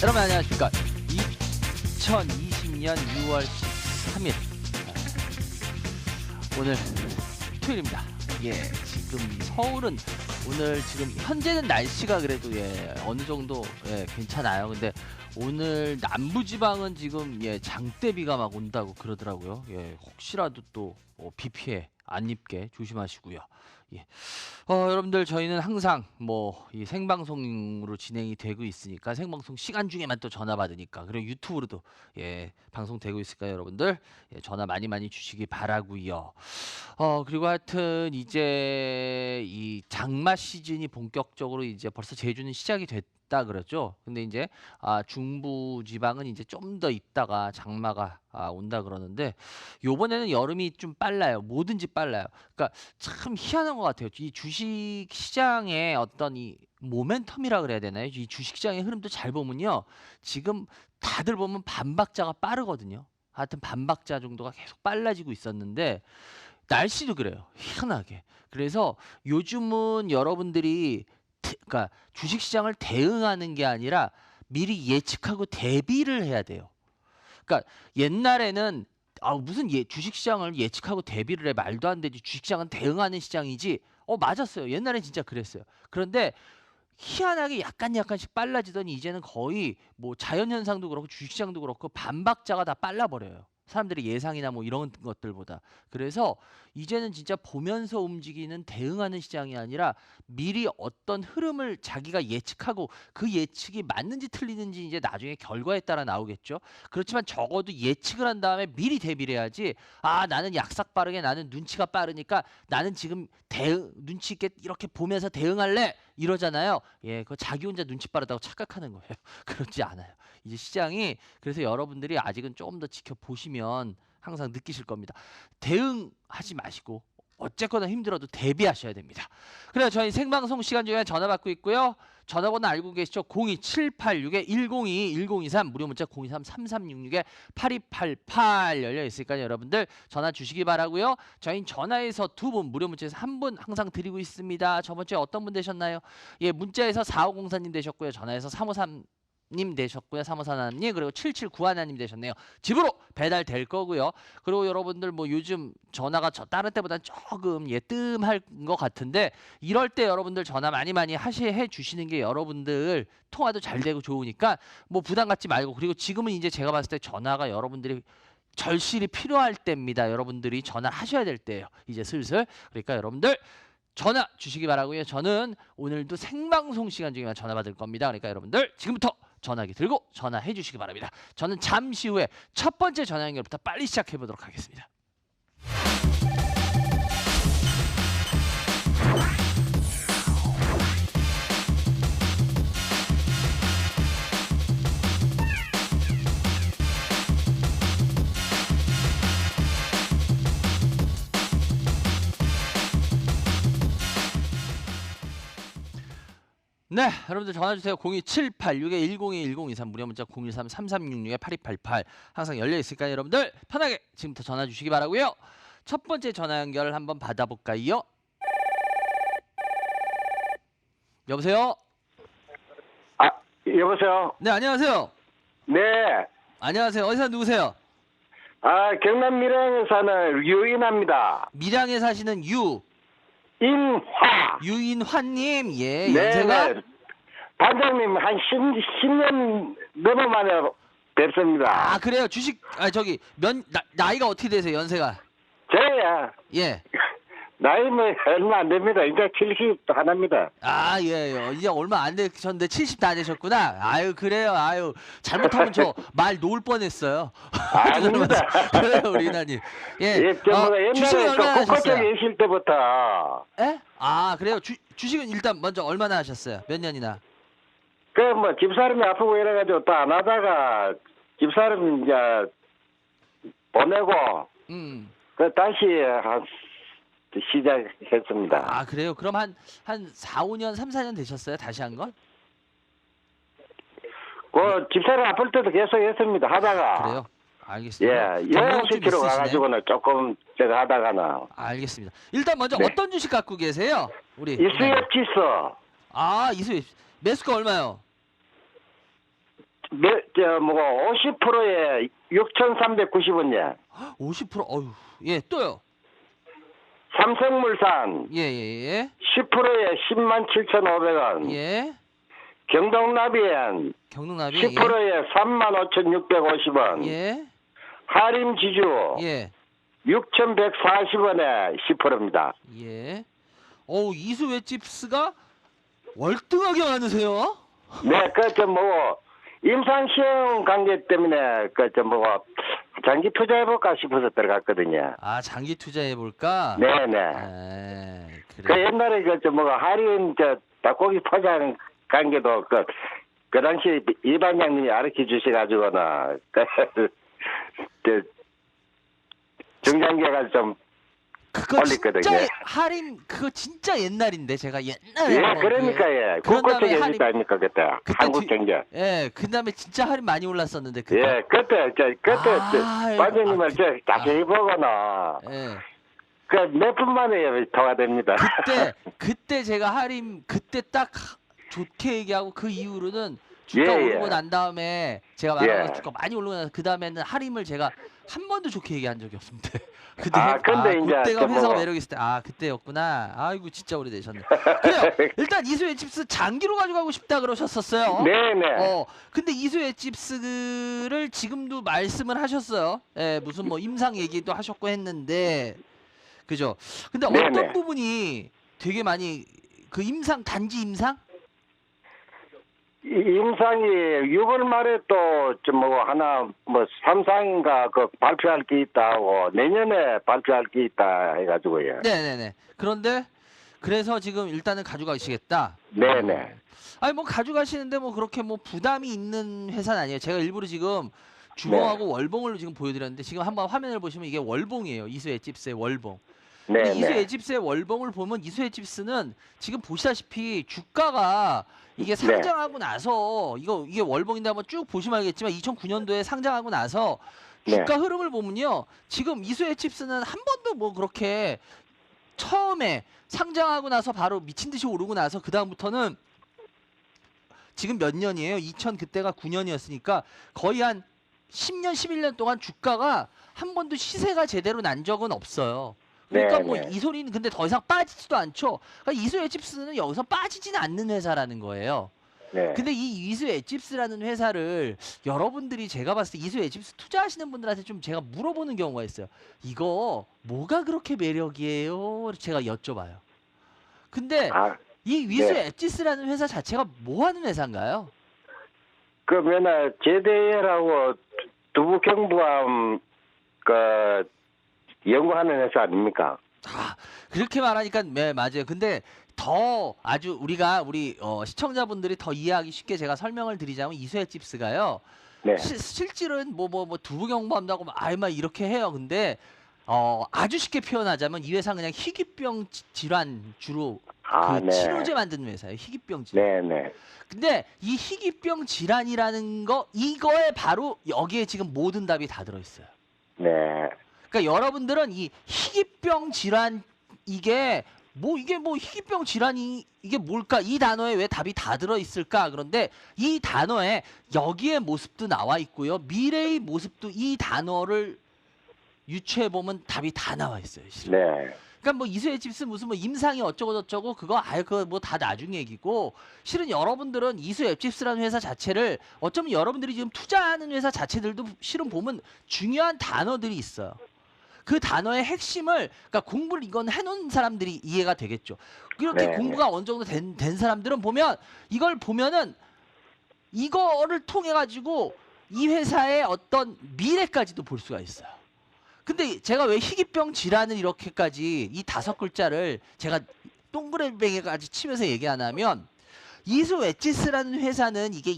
여러분 안녕하십니까. 2020년 6월 13일 오늘 토요일입니다. 예, 지금 서울은 오늘 지금 현재는 날씨가 그래도 어느 정도 괜찮아요. 근데 오늘 남부지방은 지금 장대비가 막 온다고 그러더라고요. 혹시라도 또 비 피해 안 입게 조심하시고요. 여러분들 저희는 항상 이 생방송으로 진행이 되고 있으니까 생방송 시간 중에만 또 전화 받으니까, 그리고 유튜브로도 방송되고 있으니까 여러분들 전화 많이 주시기 바라고요. 그리고 하여튼 이제 이 장마 시즌이 본격적으로 이제 벌써 제주는 시작이 됐다 그러죠. 근데 이제 중부 지방은 이제 좀 더 있다가 장마가 온다 그러는데, 요번에는 여름이 좀 빨라요. 뭐든지 빨라요. 그러니까 참 희한한 것 같아요. 이 주식 시장의 어떤 이 모멘텀이라 그래야 되나요? 이 주식 시장의 흐름도 잘 보면요, 지금 다들 보면 반박자가 빠르거든요. 하여튼 반박자 정도가 계속 빨라지고 있었는데, 날씨도 그래요. 희한하게. 그래서 요즘은 여러분들이 그러니까 주식 시장을 대응하는 게 아니라 미리 예측하고 대비를 해야 돼요. 그러니까 옛날에는 무슨 주식 시장을 예측하고 대비를 해, 말도 안 되지. 주식 시장은 대응하는 시장이지. 맞았어요. 옛날엔 진짜 그랬어요. 그런데 희한하게 약간씩 빨라지더니 이제는 거의 자연 현상도 그렇고 주식 시장도 그렇고 반박자가 다 빨라 버려요. 사람들의 예상이나 이런 것들보다. 그래서 이제는 진짜 보면서 움직이는 대응하는 시장이 아니라 미리 어떤 흐름을 자기가 예측하고 그 예측이 맞는지 틀리는지 이제 나중에 결과에 따라 나오겠죠. 그렇지만 적어도 예측을 한 다음에 미리 대비를 해야지, 나는 약삭 빠르게, 나는 눈치가 빠르니까 나는 지금 눈치 있게 이렇게 보면서 대응할래 이러잖아요. 그거 자기 혼자 눈치 빠르다고 착각하는 거예요. 그렇지 않아요. 이제 시장이, 그래서 여러분들이 아직은 좀 더 지켜보시면 항상 느끼실 겁니다. 대응하지 마시고 어쨌거나 힘들어도 대비하셔야 됩니다. 그래서 저희 생방송 시간 중에 전화 받고 있고요. 전화번호 알고 계시죠? 02786-102, 1023, 무료 문자 023-3366-8288 열려 있으니까 여러분들 전화 주시기 바라고요. 저희는 전화에서 2분, 무료 문자에서 1분 항상 드리고 있습니다. 저번 주에 어떤 분 되셨나요? 문자에서 4504님 되셨고요. 전화에서 353님 되셨고요. 354님, 그리고 7791님 되셨네요. 집으로 배달될 거고요. 그리고 여러분들 요즘 전화가 다른 때보다 조금 뜸할 것 같은데, 이럴 때 여러분들 전화 많이 해 주시는 게 여러분들 통화도 잘 되고 좋으니까 부담 갖지 말고. 그리고 지금은 이제 제가 봤을 때 전화가 여러분들이 절실히 필요할 때입니다. 여러분들이 전화하셔야 될 때예요. 이제 슬슬. 그러니까 여러분들 전화 주시기 바라고요. 저는 오늘도 생방송 시간 중에만 전화 받을 겁니다. 그러니까 여러분들 지금부터 전화기 들고 전화해 주시기 바랍니다. 저는 잠시 후에 첫 번째 전화 연결부터 빨리 시작해 보도록 하겠습니다. 네, 여러분들 전화 주세요. 02786-102-1023, 무료 문자 013-3366-8288 항상 열려 있으니까 여러분들 편하게 지금부터 전화 주시기 바라고요. 첫 번째 전화 연결 한번 받아볼까요? 여보세요? 여보세요? 네, 안녕하세요. 네. 안녕하세요. 어디서 누구세요? 경남 밀양에 사는 유인합니다. 밀양에 사시는 인화. 유인화님. 네, 연세가? 네. 반장님 한 10년 넘어 만에 뵙습니다. 그래요. 주식 나이가 어떻게 되세요? 연세가? 저야 나이 얼마 안 됩니다. 이제 70 하나입니다. 이제 얼마 안 되셨는데 70 다 되셨구나. 그래요. 잘못하면 저 말 놓을 뻔했어요. 아닙니다. 그래요, 우리 이나님. 주식은 옛날에 얼마나 국고에 하셨어요? 계실 때부터. 그래요. 주식은 일단 먼저 얼마나 하셨어요? 몇 년이나? 집사람이 아프고 이래가지고 또 안 하다가 집사람 이제 보내고 다시 시작했습니다. 그래요. 그럼 한 4, 5년, 3, 4년 되셨어요? 다시 한 건? 집사람 아플 때도 계속 했습니다. 하다가. 그래요. 알겠습니다. 영양시키러 가가지고는 조금 제가 하다가는. 알겠습니다. 일단 먼저 어떤 주식 갖고 계세요? 우리 이수협 지수. 이수협. 매수가 얼마요? 뭐고 50%에 6,390원이야. 50%. 어휴. 예, 또요. 삼성물산 예, 예, 예. 10%에 107,500원. 예. 경동나비엔 경동나비. 10%에 35,650원. 예. 하림지주 예. 6,140원에 10%입니다. 예. 어우, 이수 웨집스가 월등하게 많으세요? 네, 뭐 임상시험 관계 때문에 뭐 장기 투자해볼까 싶어서 들어갔거든요. 아, 장기 투자해 볼까? 네네. 에, 그 그래. 옛날에 뭐 할인 닭고기 포장 관계도 그 당시 이 반장님이 가르쳐 주셔가지고는 중장기가 좀 그거 올렸거든요. 진짜 할인 그거 진짜 옛날인데 제가 옛날에 예, 한번 그러니까 예, 그런 다음에 국고책 할인- 얘기 아닙니까 그때 한국 경제. 예, 그다음에 진짜 할인 많이 올랐었는데 그거. 예, 그때 아, 반장님을 이거- 자세히 보고는 예. 그 몇 분 만에 통화됩니다. 그때 제가 할인 그때 딱 좋게 얘기하고 그 이후로는 주가 예, 오르고 예. 난 다음에 제가 말한 예. 것처럼 주가 많이 오르고 나서 그 다음에는 할인을 제가 한 번도 좋게 얘기한 적이 없습니다. 근데 근데 이제 그때가 좀 회사가 뭐- 매력 있을 때 그때였구나. 아이고 진짜 오래되셨네. 그래요. 일단 이수 웨집스 장기로 가져가고 싶다 그러셨었어요. 네네. 근데 이수 웨집스를 지금도 말씀을 하셨어요. 예, 무슨 뭐 임상 얘기도 하셨고 했는데, 그죠? 근데 어떤 네네. 부분이 되게 많이 그 임상 단지 임상? 임상이 6월 말에 또 좀 뭐 하나 뭐 삼상인가 그 발표할 게 있다 하고 내년에 발표할 게 있다 해가지고요. 네네네. 그런데 그래서 지금 일단은 가져가시겠다. 네네. 아니 뭐 가져가시는데 뭐 그렇게 뭐 부담이 있는 회사는 아니에요. 제가 일부러 지금 주봉하고 월봉을 지금 보여드렸는데 지금 한번 화면을 보시면 이게 월봉이에요. 이수 웨집스의 월봉. 근데 이수 네네. 웨집스의 월봉을 보면 이수 웨집스는 지금 보시다시피 주가가 이게 상장하고 나서 이게 월봉인데 한번 쭉 보시면 알겠지만 2009년도에 상장하고 나서 주가 흐름을 보면요. 지금 이수 웨집스는 한 번도 뭐 그렇게 처음에 상장하고 나서 바로 미친 듯이 오르고 나서 그 다음부터는 지금 몇 년이에요? 2000 그때가 9년이었으니까 거의 한 10년, 11년 동안 주가가 한 번도 시세가 제대로 난 적은 없어요. 그러니까 네, 뭐 네. 이 소리는 근데 더 이상 빠지지도 않죠. 그러니까 이수 웨집스는 여기서 빠지지는 않는 회사라는 거예요. 네. 근데 이 이수 웨집스라는 회사를 여러분들이 제가 봤을 때 이수 웨집스 투자하시는 분들한테 좀 제가 물어보는 경우가 있어요. 이거 뭐가 그렇게 매력이에요? 제가 여쭤봐요. 근데 이 이수 네. 웨집스라는 회사 자체가 뭐 하는 회사인가요? 그 맨날 제대라고 두부경부암 그 연구하는 회사 아닙니까? 그렇게 말하니까 네, 맞아요. 근데 더 아주 우리 시청자분들이 더 이해하기 쉽게 제가 설명을 드리자면 이수 웨집스가요. 네. 실질은 뭐 두부경부암다고 막 이렇게 해요. 근데 아주 쉽게 표현하자면 이 회사는 그냥 희귀병 질환 주로 그 네. 치료제 만드는 회사예요. 희귀병 질환. 네네. 근데 이 희귀병 질환이라는 이거에 바로 여기에 지금 모든 답이 다 들어있어요. 네. 그러니까 여러분들은 이 희귀병 질환 이게 뭐 희귀병 질환이 이게 뭘까? 이 단어에 왜 답이 다 들어있을까? 그런데 이 단어에 여기의 모습도 나와 있고요. 미래의 모습도 이 단어를 유추해 보면 답이 다 나와 있어요. 실은. 네. 그러니까 뭐 이수 웨집스 무슨 뭐 임상이 어쩌고 저쩌고 그거 그거 뭐 다 나중 얘기고 실은 여러분들은 이수 웨집스라는 회사 자체를 어쩌면 여러분들이 지금 투자하는 회사 자체들도 실은 보면 중요한 단어들이 있어요. 그 단어의 핵심을 그러니까 공부를 이건 해놓은 사람들이 이해가 되겠죠. 이렇게 네. 공부가 어느 정도 된 사람들은 보면 이걸 보면은 이거를 통해 가지고 이 회사의 어떤 미래까지도 볼 수가 있어요. 근데 제가 왜 희귀병 질환을 이렇게까지 이 5글자를 제가 동그라미까지 치면서 얘기하냐면 이수 웨집스라는 회사는 이게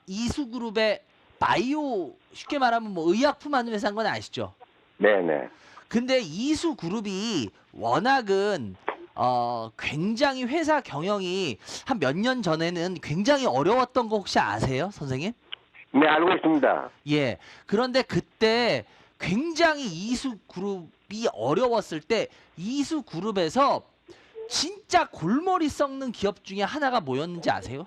이수그룹의 바이오 쉽게 말하면 뭐 의약품 하는 회사인 건 아시죠? 네네. 근데 이수그룹이 워낙은 굉장히 회사 경영이 한 몇 년 전에는 굉장히 어려웠던 거 혹시 아세요, 선생님? 네, 알고 있습니다. 예. 그런데 그때 굉장히 이수그룹이 어려웠을 때 이수그룹에서 진짜 골머리 썩는 기업 중에 하나가 뭐였는지 아세요?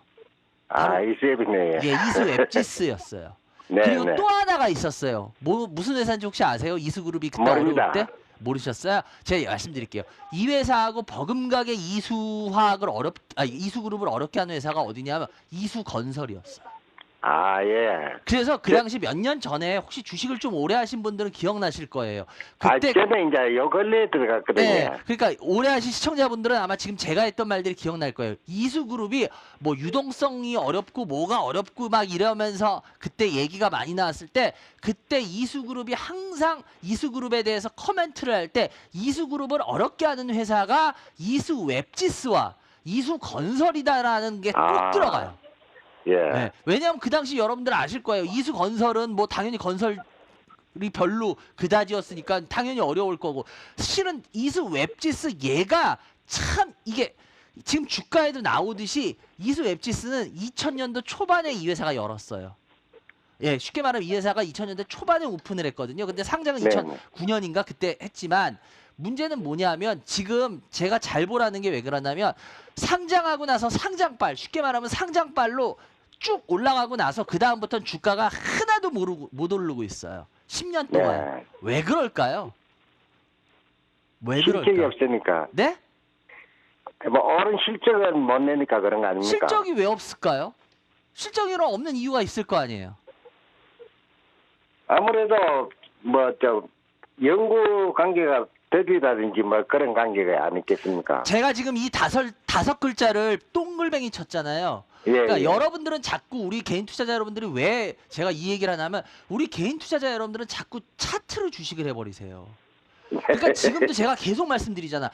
아, 이수앱이네. 예, 이수 웹지스였어요. 네, 그리고 네. 또 하나가 있었어요. 무슨 회사인지 혹시 아세요? 이수그룹이 그때 모릅니다. 어려울 때? 모르셨어요? 제가 말씀드릴게요. 이 회사하고 버금가게 이수그룹을 어렵게 하는 회사가 어디냐면 이수건설이었어요. 아, 예. 그래서 그 당시 몇 년 전에 혹시 주식을 좀 오래 하신 분들은 기억나실 거예요. 아, 그때 저는 이제 요 근래에 들어갔거든요. 네, 그러니까 오래 하신 시청자분들은 아마 지금 제가 했던 말들이 기억날 거예요. 이수그룹이 뭐 유동성이 어렵고 뭐가 어렵고 막 이러면서 그때 얘기가 많이 나왔을 때 그때 이수그룹이 항상 이수그룹에 대해서 코멘트를 할 때 이수그룹을 어렵게 하는 회사가 이수웹지스와 이수건설이다라는 게 꼭 아. 들어가요. 예. 네, 왜냐하면 그 당시 여러분들 아실 거예요. 이수건설은 뭐 당연히 건설 이 별로 그다지였으니까 당연히 어려울 거고 실은 이수 웹지스 얘가 참 이게 지금 주가에도 나오듯이 이수 웹지스는 2000년도 초반에 이 회사가 열었어요. 예, 쉽게 말하면 이 회사가 2000년대 초반에 오픈을 했거든요. 근데 상장은 네. 2009년인가 그때 했지만 문제는 뭐냐면 지금 제가 잘 보라는 게 왜 그러냐면 상장하고 나서 상장발 쉽게 말하면 상장발로 쭉 올라가고 나서 그 다음부터는 주가가 하나도 못 오르고 있어요. 10년 동안. 네. 왜 그럴까요? 왜 실적이 그럴까요? 없으니까. 네? 뭐 옳은 실적은 못 내니까 그런 거 아닙니까? 실적이 왜 없을까요? 실적이 없는 이유가 있을 거 아니에요. 아무래도 뭐 저 연구 관계가 대비라든지 뭐 그런 관계가 아니겠습니까? 제가 지금 이 다섯 글자를 동글뱅이 쳤잖아요. 예, 그러니까 예. 여러분들은 자꾸 우리 개인 투자자 여러분들이 왜 제가 이 얘기를 하냐면 우리 개인 투자자 여러분들은 자꾸 차트로 주식을 해버리세요. 그러니까 지금도 제가 계속 말씀드리잖아.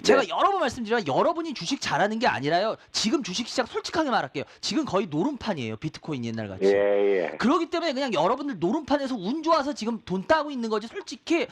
제가 네. 여러 번 말씀드리지만 여러분이 주식 잘하는 게 아니라요. 지금 주식시장 솔직하게 말할게요. 지금 거의 노름판이에요. 비트코인 옛날 같이. 예, 예. 그렇기 때문에 그냥 여러분들 노름판에서 운 좋아서 지금 돈 따고 있는 거지. 솔직히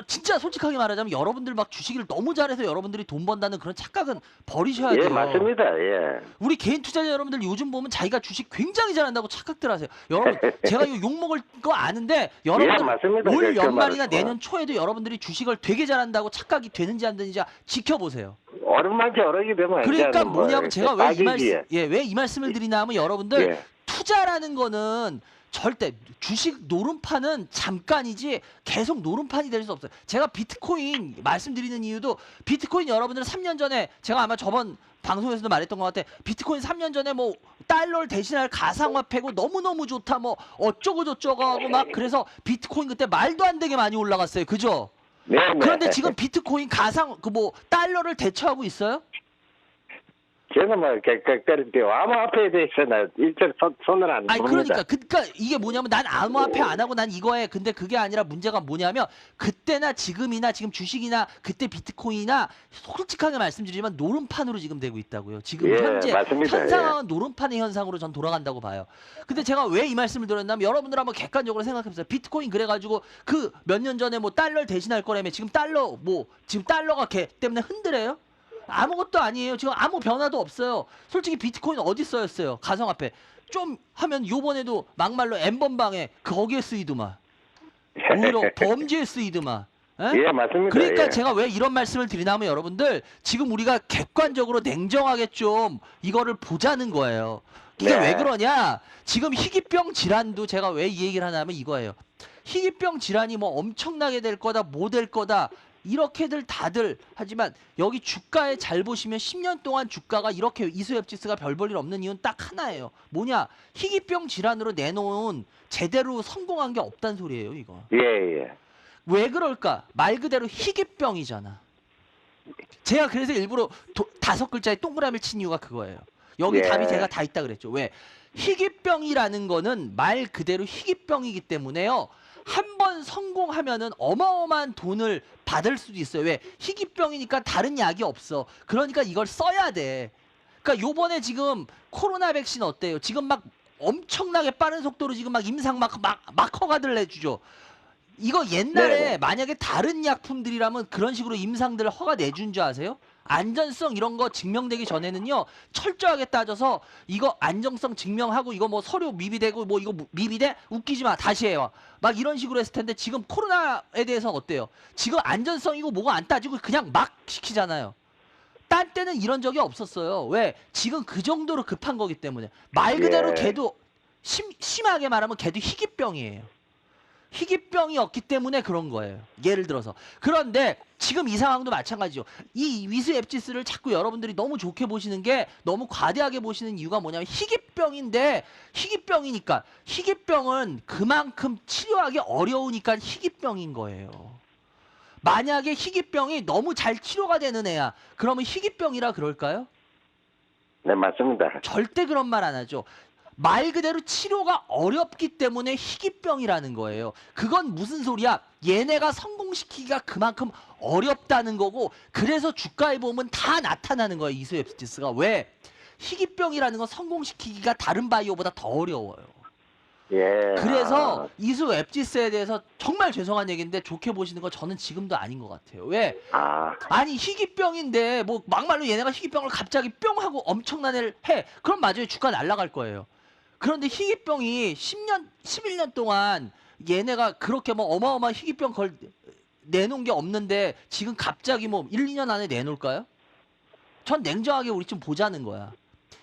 진짜 솔직하게 말하자면 여러분들 막 주식을 너무 잘해서 여러분들이 돈 번다는 그런 착각은 버리셔야 돼요. 예, 맞습니다. 예. 우리 개인 투자자 여러분들 요즘 보면 자기가 주식 굉장히 잘한다고 착각들 하세요. 여러분 제가 이거 욕먹을 거 아는데 여러분들 맞습니다. 올 그 연말이나 말은. 내년 초에도 여러분들이 주식을 되게 잘한다고 착각이 되는지 안 되는지 지켜보세요. 오랜만에 오르게 되면 그러니까 이제는 뭐 뭐냐면 제가 왜 이 딱이지. 말씀 왜 이 말씀을 드리냐면 여러분들 예. 투자라는 거는 절대 주식 노름판은 잠깐이지 계속 노름판이 될 수 없어요. 제가 비트코인 말씀드리는 이유도 비트코인 여러분들 3년 전에 제가 아마 저번 방송에서도 말했던 것 같아. 비트코인 3년 전에 뭐 달러를 대신할 가상화폐고 너무너무 좋다 뭐 어쩌고 저쩌고 하고 막 그래서 비트코인 그때 말도 안 되게 많이 올라갔어요. 그죠? 네, 네. 그런데 지금 비트코인 달러를 대처하고 있어요? 저는 뭐 그렇게 암호화폐에 대해서는 일절 손을 안 아니 봅니다. 그러니까 이게 뭐냐면 난 암호화폐 안 하고 난 이거 해. 근데 그게 아니라 문제가 뭐냐면 그때나 지금이나 지금 주식이나 그때 비트코인이나 솔직하게 말씀드리지만 노름판으로 지금 되고 있다고요. 지금 예, 현재 맞습니다. 현상은 노름판의 현상으로 전 돌아간다고 봐요. 근데 제가 왜 이 말씀을 드렸냐면 여러분들 한번 객관적으로 생각해보세요. 비트코인 그래가지고 그 몇 년 전에 뭐 달러를 대신할 거라며 지금 달러가 걔 때문에 흔들어요? 아무것도 아니에요. 지금 아무 변화도 없어요. 솔직히 비트코인 어디 써였어요? 가상화폐. 좀 하면 요번에도 막말로 N번방에 거기에 쓰이더만. 오히려 범죄에 쓰이더만. 에? 예, 맞습니다. 그러니까 예. 제가 왜 이런 말씀을 드리냐면 여러분들 지금 우리가 객관적으로 냉정하게 좀 이거를 보자는 거예요. 이게 네. 왜 그러냐? 지금 희귀병 질환도 제가 왜 이 얘기를 하냐면 이거예요. 희귀병 질환이 뭐 엄청나게 될 거다, 뭐 될 거다. 이렇게들 다들 하지만 여기 주가에 잘 보시면 10년 동안 주가가 이렇게 이수협지수가 별 볼 일 없는 이유는 딱 하나예요. 뭐냐? 희귀병 질환으로 내놓은 제대로 성공한 게 없단 소리예요, 이거. 예, 예. 왜 그럴까? 말 그대로 희귀병이잖아. 제가 그래서 일부러 다섯 글자에 동그라미를 친 이유가 그거예요. 여기 예. 답이 제가 다 있다 그랬죠. 왜? 희귀병이라는 거는 말 그대로 희귀병이기 때문에요. 한 번 성공하면은 어마어마한 돈을 받을 수도 있어요. 왜? 희귀병이니까 다른 약이 없어. 그러니까 이걸 써야 돼. 그러니까 요번에 지금 코로나 백신 어때요? 지금 막 엄청나게 빠른 속도로 지금 막 임상 막 허가들 내주죠. 이거 옛날에 네네. 만약에 다른 약품들이라면 그런 식으로 임상들 허가 내준 줄 아세요? 안전성 이런 거 증명되기 전에는요 철저하게 따져서 이거 안정성 증명하고 이거 뭐 서류 미비되고 뭐 이거 미비돼? 웃기지 마 다시 해요 막 이런 식으로 했을 텐데 지금 코로나에 대해서 어때요? 지금 안전성이고 뭐가 안 따지고 그냥 막 시키잖아요. 딴 때는 이런 적이 없었어요. 왜? 지금 그 정도로 급한 거기 때문에. 말 그대로 예. 걔도 심하게 말하면 걔도 희귀병이에요. 희귀병이었기 때문에 그런 거예요. 예를 들어서. 그런데 지금 이 상황도 마찬가지죠. 이 위스 앱지스를 자꾸 여러분들이 너무 좋게 보시는 게 너무 과대하게 보시는 이유가 뭐냐면 희귀병인데 희귀병이니까 희귀병은 그만큼 치료하기 어려우니까 희귀병인 거예요. 만약에 희귀병이 너무 잘 치료가 되는 애야. 그러면 희귀병이라 그럴까요? 네, 맞습니다. 절대 그런 말 안 하죠. 말 그대로 치료가 어렵기 때문에 희귀병이라는 거예요. 그건 무슨 소리야? 얘네가 성공시키기가 그만큼 어렵다는 거고 그래서 주가에 보면 다 나타나는 거예요. 이소앱시스가. 왜? 희귀병이라는 건 성공시키기가 다른 바이오보다 더 어려워요. 예. 그래서 이수 앱지스에 대해서 정말 죄송한 얘기인데 좋게 보시는 건 저는 지금도 아닌 것 같아요. 왜? 아니 희귀병인데 뭐 막말로 얘네가 희귀병을 갑자기 뿅 하고 엄청난 애를 해. 그럼 맞아요. 주가 날아갈 거예요. 그런데 희귀병이 10년, 11년 동안 얘네가 그렇게 뭐 어마어마한 희귀병 내놓은 게 없는데 지금 갑자기 뭐 1, 2년 안에 내놓을까요? 전 냉정하게 우리 좀 보자는 거야.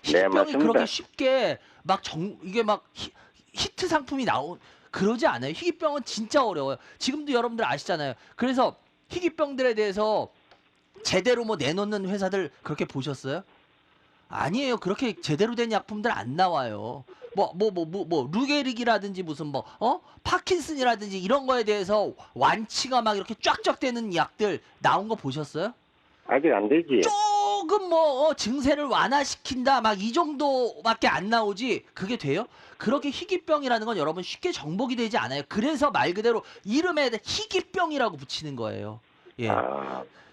희귀병이 맞습니다. 그렇게 쉽게 막 이게 막 히트 상품이 그러지 않아요. 희귀병은 진짜 어려워요. 지금도 여러분들 아시잖아요. 그래서 희귀병들에 대해서 제대로 뭐 내놓는 회사들 그렇게 보셨어요? 아니에요. 그렇게 제대로 된 약품들 안 나와요. 루게릭이라든지 무슨 파킨슨이라든지 이런 거에 대해서 완치가 막 이렇게 쫙쫙 되는 약들 나온 거 보셨어요? 아직 안 되지. 조금 증세를 완화시킨다 막 이 정도밖에 안 나오지 그게 돼요? 그렇게 희귀병이라는 건 여러분 쉽게 정복이 되지 않아요. 그래서 말 그대로 이름에 희귀병이라고 붙이는 거예요. 예.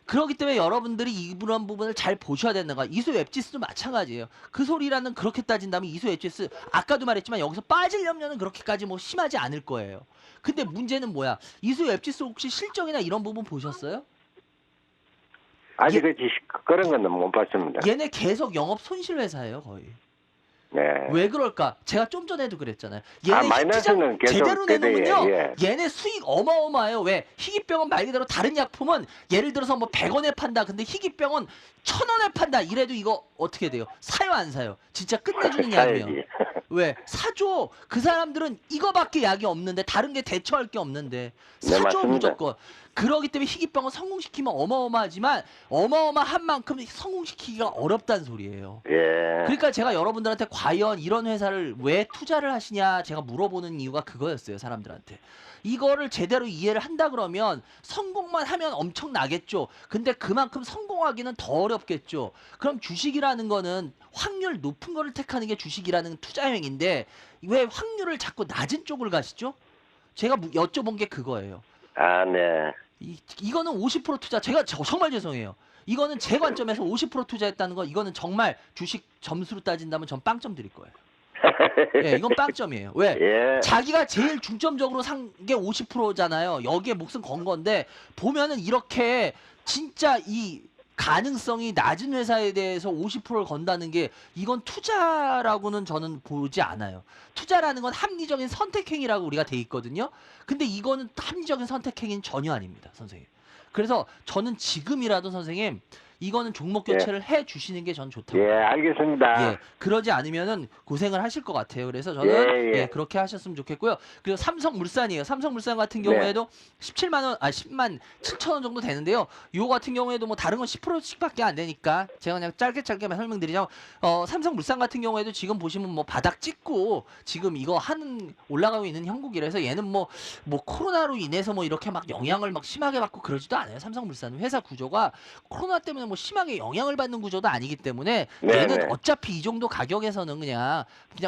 그렇기 때문에 여러분들이 이런 부분을 잘 보셔야 되는 거야. 이수 웹지스도 마찬가지예요. 그 소리라는 그렇게 따진다면 이수 웹지스 아까도 말했지만 여기서 빠질 염려는 그렇게까지 뭐 심하지 않을 거예요. 근데 문제는 뭐야? 이수 웹지스 혹시 실적이나 이런 부분 보셨어요? 아직 그런 건 못 봤습니다. 얘네 계속 영업 손실 회사예요, 거의. 네. 왜 그럴까? 제가 좀 전에도 그랬잖아요. 얘네 마이너스는 계속 제대로 내놓으면요. 예. 얘네 수익 어마어마해요. 왜? 희귀병은 말 그대로 다른 약품은 예를 들어서 뭐 100원에 판다. 근데 희귀병은 1000원에 판다. 이래도 이거 어떻게 돼요? 사요 안 사요? 진짜 끝내주는 약이에요. 왜? 사줘. 그 사람들은 이거밖에 약이 없는데 다른 게 대처할 게 없는데 사줘. 맞습니다. 무조건. 그러기 때문에 희귀병은 성공시키면 어마어마하지만 어마어마한 만큼 성공시키기가 어렵다는 소리예요. 예. 그러니까 제가 여러분들한테 과연 이런 회사를 왜 투자를 하시냐 제가 물어보는 이유가 그거였어요. 사람들한테. 이거를 제대로 이해를 한다 그러면 성공만 하면 엄청나겠죠. 근데 그만큼 성공하기는 더 어렵겠죠. 그럼 주식이라는 거는 확률 높은 거를 택하는 게 주식이라는 투자 행위인데 왜 확률을 자꾸 낮은 쪽을 가시죠? 제가 여쭤본 게 그거예요. 네. 이거는 50% 투자. 제가 정말 죄송해요. 이거는 제 관점에서 50% 투자했다는 거 이거는 정말 주식 점수로 따진다면 전 빵점 드릴 거예요. 예, 이건 빵점이에요. 왜? 예. 자기가 제일 중점적으로 산 게 50%잖아요. 여기에 목숨 건 건데 보면은 이렇게 진짜 이 가능성이 낮은 회사에 대해서 50%를 건다는 게 이건 투자라고는 저는 보지 않아요. 투자라는 건 합리적인 선택행위라고 우리가 돼 있거든요. 근데 이거는 합리적인 선택행위는 전혀 아닙니다, 선생님. 그래서 저는 지금이라도 선생님 이거는 종목 교체를 해 주시는 게 전 좋다고. 예, 알겠습니다. 예, 그러지 않으면은 고생을 하실 것 같아요. 그래서 저는 예. 그렇게 하셨으면 좋겠고요. 그리고 삼성물산이에요. 삼성물산 같은 경우에도 10만 7천 원 정도 되는데요. 요 같은 경우에도 뭐 다른 건 10%씩밖에 안 되니까 제가 그냥 짧게만 설명드리자면 삼성물산 같은 경우에도 지금 보시면 뭐 바닥 찍고 지금 이거 올라가고 있는 형국이라서 얘는 뭐 코로나로 인해서 뭐 이렇게 막 영향을 막 심하게 받고 그러지도 않아요. 삼성물산은 회사 구조가 코로나 때문에 뭐 심하게 영향을 받는 구조도 아니기 때문에 얘는 어차피 이 정도 가격에서는 그냥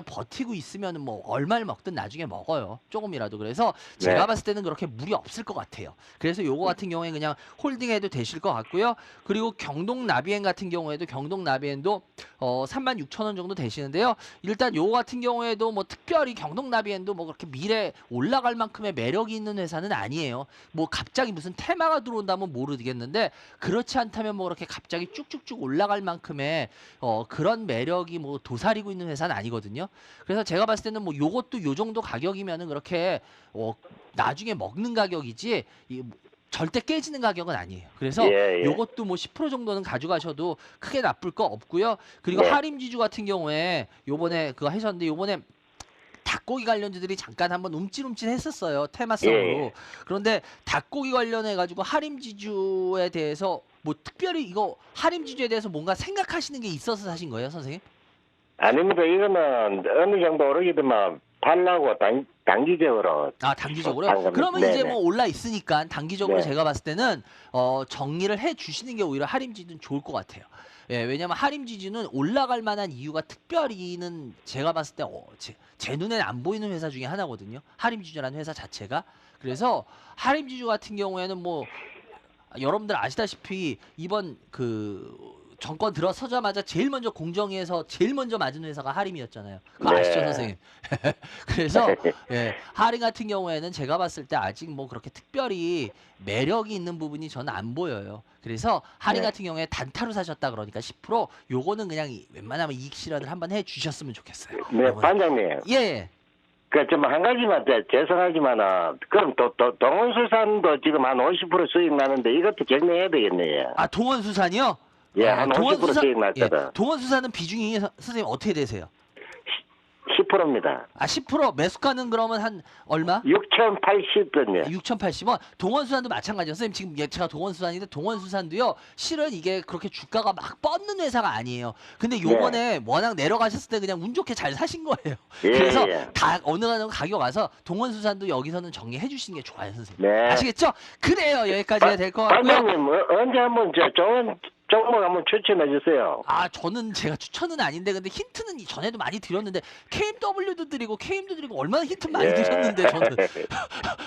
버티고 있으면 뭐 얼마를 먹든 나중에 먹어요. 조금이라도. 그래서 제가 봤을 때는 그렇게 무리 없을 것 같아요. 그래서 요거 같은 경우에 그냥 홀딩해도 되실 것 같고요. 그리고 경동나비엔 같은 경우에도 경동나비엔도 36,000원 정도 되시는데요. 일단 요거 같은 경우에도 뭐 특별히 경동나비엔도 뭐 그렇게 미래 올라갈 만큼의 매력이 있는 회사는 아니에요. 뭐 갑자기 무슨 테마가 들어온다면 모르겠는데 그렇지 않다면 뭐 그렇게 갑자기 쭉쭉쭉 올라갈 만큼의 그런 매력이 뭐 도사리고 있는 회사는 아니거든요. 그래서 제가 봤을 때는 뭐 요것도 요 정도 가격이면은 그렇게 나중에 먹는 가격이지 절대 깨지는 가격은 아니에요. 그래서 예, 예. 요것도 뭐 10% 정도는 가져가셔도 크게 나쁠 거 없고요. 그리고 네. 하림지주 같은 경우에 요번에 그거 하셨는데 요번에 닭고기 관련주들이 잠깐 한번 움찔움찔 했었어요. 테마성으로. 예. 그런데 닭고기 관련해 가지고 하림지주에 대해서 뭐 특별히 이거 하림지주에 대해서 뭔가 생각하시는 게 있어서 사신 거예요, 선생님? 아닙니다. 이거는 어느 정도 오르기도만 팔라고 단기적으로. 아, 단기적으로요? 한 겁니다. 그러면 이제 네네. 뭐 올라 있으니까 단기적으로 네. 제가 봤을 때는 정리를 해 주시는 게 오히려 하림지주는 좋을 것 같아요. 예, 왜냐면 하림지주는 올라갈 만한 이유가 특별히는 제가 봤을 때 제 눈에는 안 보이는 회사 중에 하나거든요. 하림지주라는 회사 자체가. 그래서 하림지주 같은 경우에는 뭐 여러분들 아시다시피 이번 그 정권 들어서자마자 제일 먼저 공정위에서 제일 먼저 맞은 회사가 하림이었잖아요. 그거 네. 아시죠, 선생님? 그래서 예, 하림 같은 경우에는 제가 봤을 때 아직 뭐 그렇게 특별히 매력이 있는 부분이 저는 안 보여요. 그래서 하림 네. 같은 경우에 단타로 사셨다 그러니까 10% 요거는 그냥 웬만하면 이익 실현을 한번 해 주셨으면 좋겠어요. 네, 요거는. 반장님. 예. 그 좀 한 가지만 죄송하지만은 그럼 또 동원수산도 지금 한 50% 수익 나는데 이것도 경매해야 되겠네요. 아, 동원수산이요? 예, 한 50% 수익 났거든. 예, 동원수산은 비중이 선생님 어떻게 되세요? 10%입니다. 아, 10% 매수가는 그러면 한 얼마? 6,080원이요. 6,080원. 동원수산도 마찬가지예요. 선생님 지금 제가 동원수산인데 동원수산도요. 실은 이게 그렇게 주가가 막 뻗는 회사가 아니에요. 근데 요번에 워낙 내려가셨을 때 그냥 운 좋게 잘 사신 거예요. 예, 그래서 예. 다 어느 가격 와서 동원수산도 여기서는 정리해 주시는 게 좋아요, 선생님. 네. 아시겠죠? 그래요. 여기까지 해야 될 것 같고요. 반장님 언제 한번 좋은 종목 한번 추천해 주세요. 아, 저는 제가 추천은 아닌데 근데 힌트는 전에도 많이 드렸는데 KMW도 드리고 KM도 드리고 얼마나 힌트 많이 예. 드렸는데 저는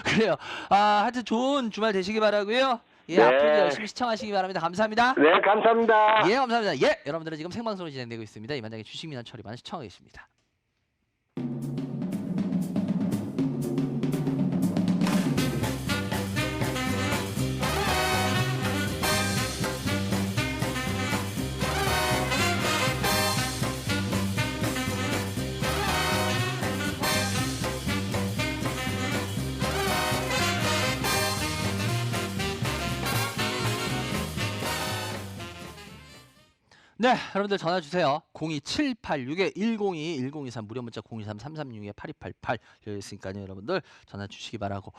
그래요. 아, 하여튼 좋은 주말 되시기 바라고요. 예, 네. 앞으로도 열심히 시청하시기 바랍니다. 감사합니다. 네, 감사합니다. 예, 감사합니다. 예, 여러분들은 지금 생방송으로 진행되고 있습니다. 이만장의 주식 민원 처리만 시청하고 계십니다. 네, 여러분들 전화 주세요. 02786-102-1023 무료 문자 023-336-8288 열려 있으니까요. 여러분들 전화 주시기 바라고.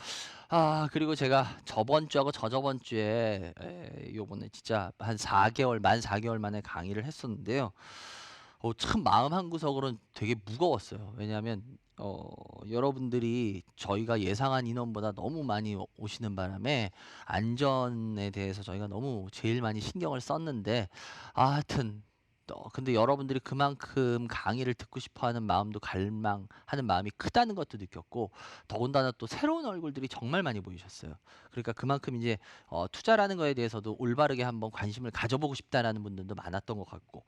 아, 그리고 제가 저번 주하고 저저번 주에 요번에 진짜 한 4개월, 만 4개월 만에 강의를 했었는데요. 참 마음 한구석으로는 되게 무거웠어요. 왜냐하면 여러분들이 저희가 예상한 인원보다 너무 많이 오시는 바람에 안전에 대해서 저희가 너무 제일 많이 신경을 썼는데 하여튼 근데 여러분들이 그만큼 강의를 듣고 싶어하는 마음도 갈망하는 마음이 크다는 것도 느꼈고 더군다나 또 새로운 얼굴들이 정말 많이 보이셨어요. 그러니까 그만큼 이제 투자라는 거에 대해서도 올바르게 한번 관심을 가져보고 싶다라는 분들도 많았던 것 같고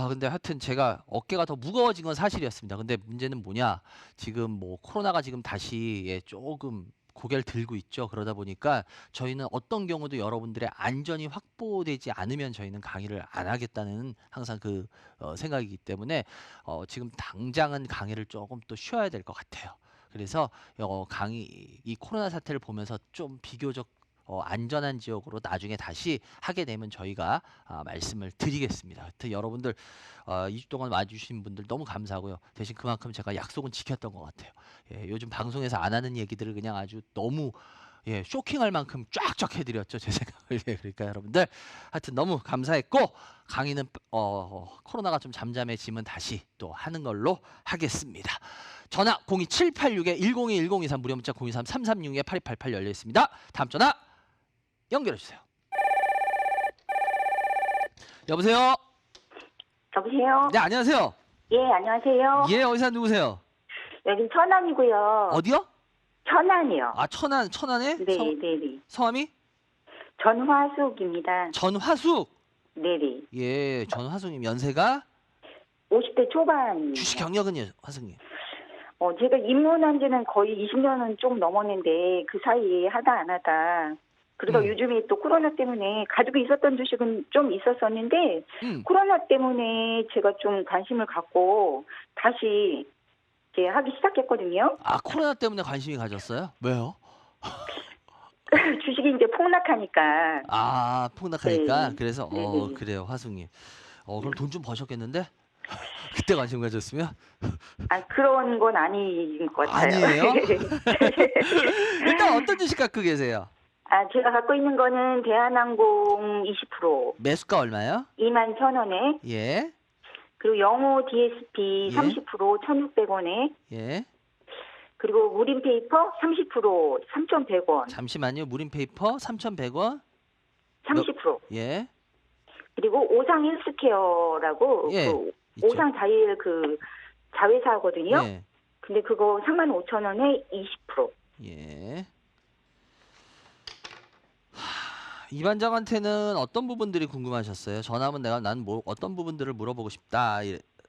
근데 하여튼 제가 어깨가 더 무거워진 건 사실이었습니다. 근데 문제는 뭐냐? 지금 뭐 코로나가 지금 다시 조금 고개를 들고 있죠. 그러다 보니까 저희는 어떤 경우도 여러분들의 안전이 확보되지 않으면 저희는 강의를 안 하겠다는 항상 그 생각이기 때문에 지금 당장은 강의를 조금 또 쉬어야 될 것 같아요. 그래서 이 코로나 사태를 보면서 좀 비교적 안전한 지역으로 나중에 다시 하게 되면 저희가 말씀을 드리겠습니다. 하여튼 여러분들 2주 동안 와주신 분들 너무 감사하고요. 대신 그만큼 제가 약속은 지켰던 것 같아요. 예, 요즘 방송에서 안 하는 얘기들을 그냥 아주 너무 쇼킹할 만큼 쫙쫙 해드렸죠. 제 생각을. 예, 그러니까 여러분들 하여튼 너무 감사했고 강의는 코로나가 좀 잠잠해지면 다시 또 하는 걸로 하겠습니다. 전화 02786-102-1023 무료 문자 023-336-8288 열려 있습니다. 다음 전화 연결해 주세요. 여보세요? 여보세요? 네, 안녕하세요. 예, 안녕하세요. 예, 어디서 누구세요? 여긴 천안이고요. 어디요? 천안이요. 아, 천안에? 네, 네네. 성함이? 전화숙입니다. 전화숙. 네네. 예, 전화숙님 연세가 50대 초반입니다. 주식 경력은요, 화숙님? 제가 입문한 지는 거의 20년은 좀 넘었는데 그 사이에 하다 안 하다. 그리고 요즘에 또 코로나 때문에 가지고 있었던 주식은 좀 있었었는데 코로나 때문에 제가 좀 관심을 갖고 다시 이제 하기 시작했거든요. 아, 코로나 때문에 관심이 가졌어요? 왜요? 주식이 이제 폭락하니까. 아, 폭락하니까. 네. 그래서 네네. 그래요, 화숭이. 그럼 네. 돈 좀 버셨겠는데? 그때 관심 가졌으면? 아, 그런 건 아닌 것 같아요. 아니에요? 일단 어떤 주식 갖고 계세요? 아, 제가 갖고 있는 거는 대한항공 20%, 매수가 얼마요? 21,000원에, 예. 그리고 영호 DSP 예. 30%, 1,600원에, 예. 그리고 무림페이퍼 30%, 3,100원, 잠시만요. 무림페이퍼 3,100원. 30%. 예. 그리고 오상 헬스케어라고 예. 그 있죠. 오상 자일 그 자회사거든요. 예. 근데 그거 35,000원에 20%. 예. 이 반장한테는 어떤 부분들이 궁금하셨어요? 전화하면 난 뭐 어떤 부분들을 물어보고 싶다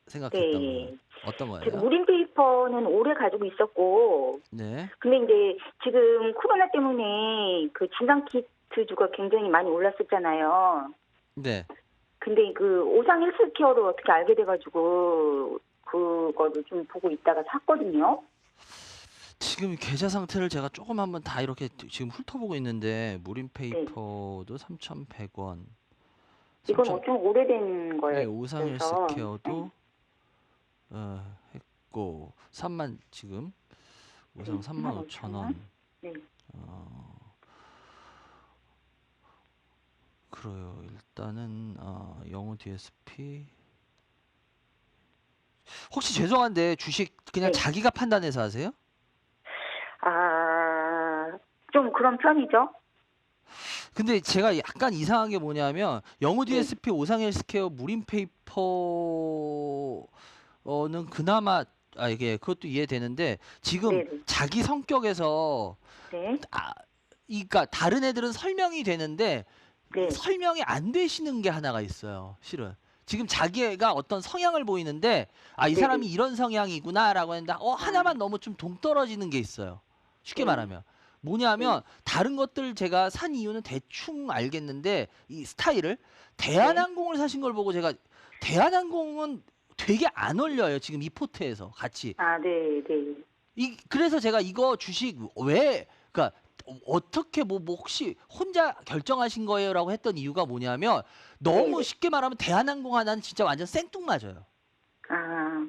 생각했던 네. 거예요. 어떤 제가 거예요? 무림페이퍼는 오래 가지고 있었고, 네. 근데 이제 지금 코로나 때문에 그 진단 키트주가 굉장히 많이 올랐었잖아요. 네. 근데 그 오상 헬스케어를 어떻게 알게 돼가지고 그거를 좀 보고 있다가 샀거든요. 지금 계좌 상태를 제가 조금 한번 다 이렇게 지금 훑어보고 있는데 무림페이퍼도 3,100원. 이건 좀 오래된 거예요. 네, 오상 그래서 헬스케어도 했고 3만 지금 오상 35,000원. 네. 그래요. 일단은 영어 DSP 혹시 죄송한데 주식 그냥 네. 자기가 판단해서 하세요? 아, 좀 그런 편이죠. 근데 제가 약간 이상한 게 뭐냐면 영어 네. DSP, 오상 헬스케어, 무림페이퍼는 그나마 이게 그것도 이해되는데 지금 네네. 자기 성격에서 네. 그러니까 다른 애들은 설명이 되는데 네. 설명이 안 되시는 게 하나가 있어요. 실은. 지금 자기가 어떤 성향을 보이는데 이 네네. 사람이 이런 성향이구나라고 했는데 하나만 너무 좀 동떨어지는 게 있어요. 쉽게 네. 말하면. 뭐냐면 다른 것들 제가 산 이유는 대충 알겠는데 이 스타일을 대한항공을 사신 걸 보고 제가 대한항공은 되게 안 올려요. 지금 이 포트에서 같이. 아, 네, 네. 그래서 제가 이거 주식 그러니까 어떻게 뭐 혹시 혼자 결정하신 거예요라고 했던 이유가 뭐냐면 너무 네네. 쉽게 말하면 대한항공 하나는 진짜 완전 생뚱맞아요. 아,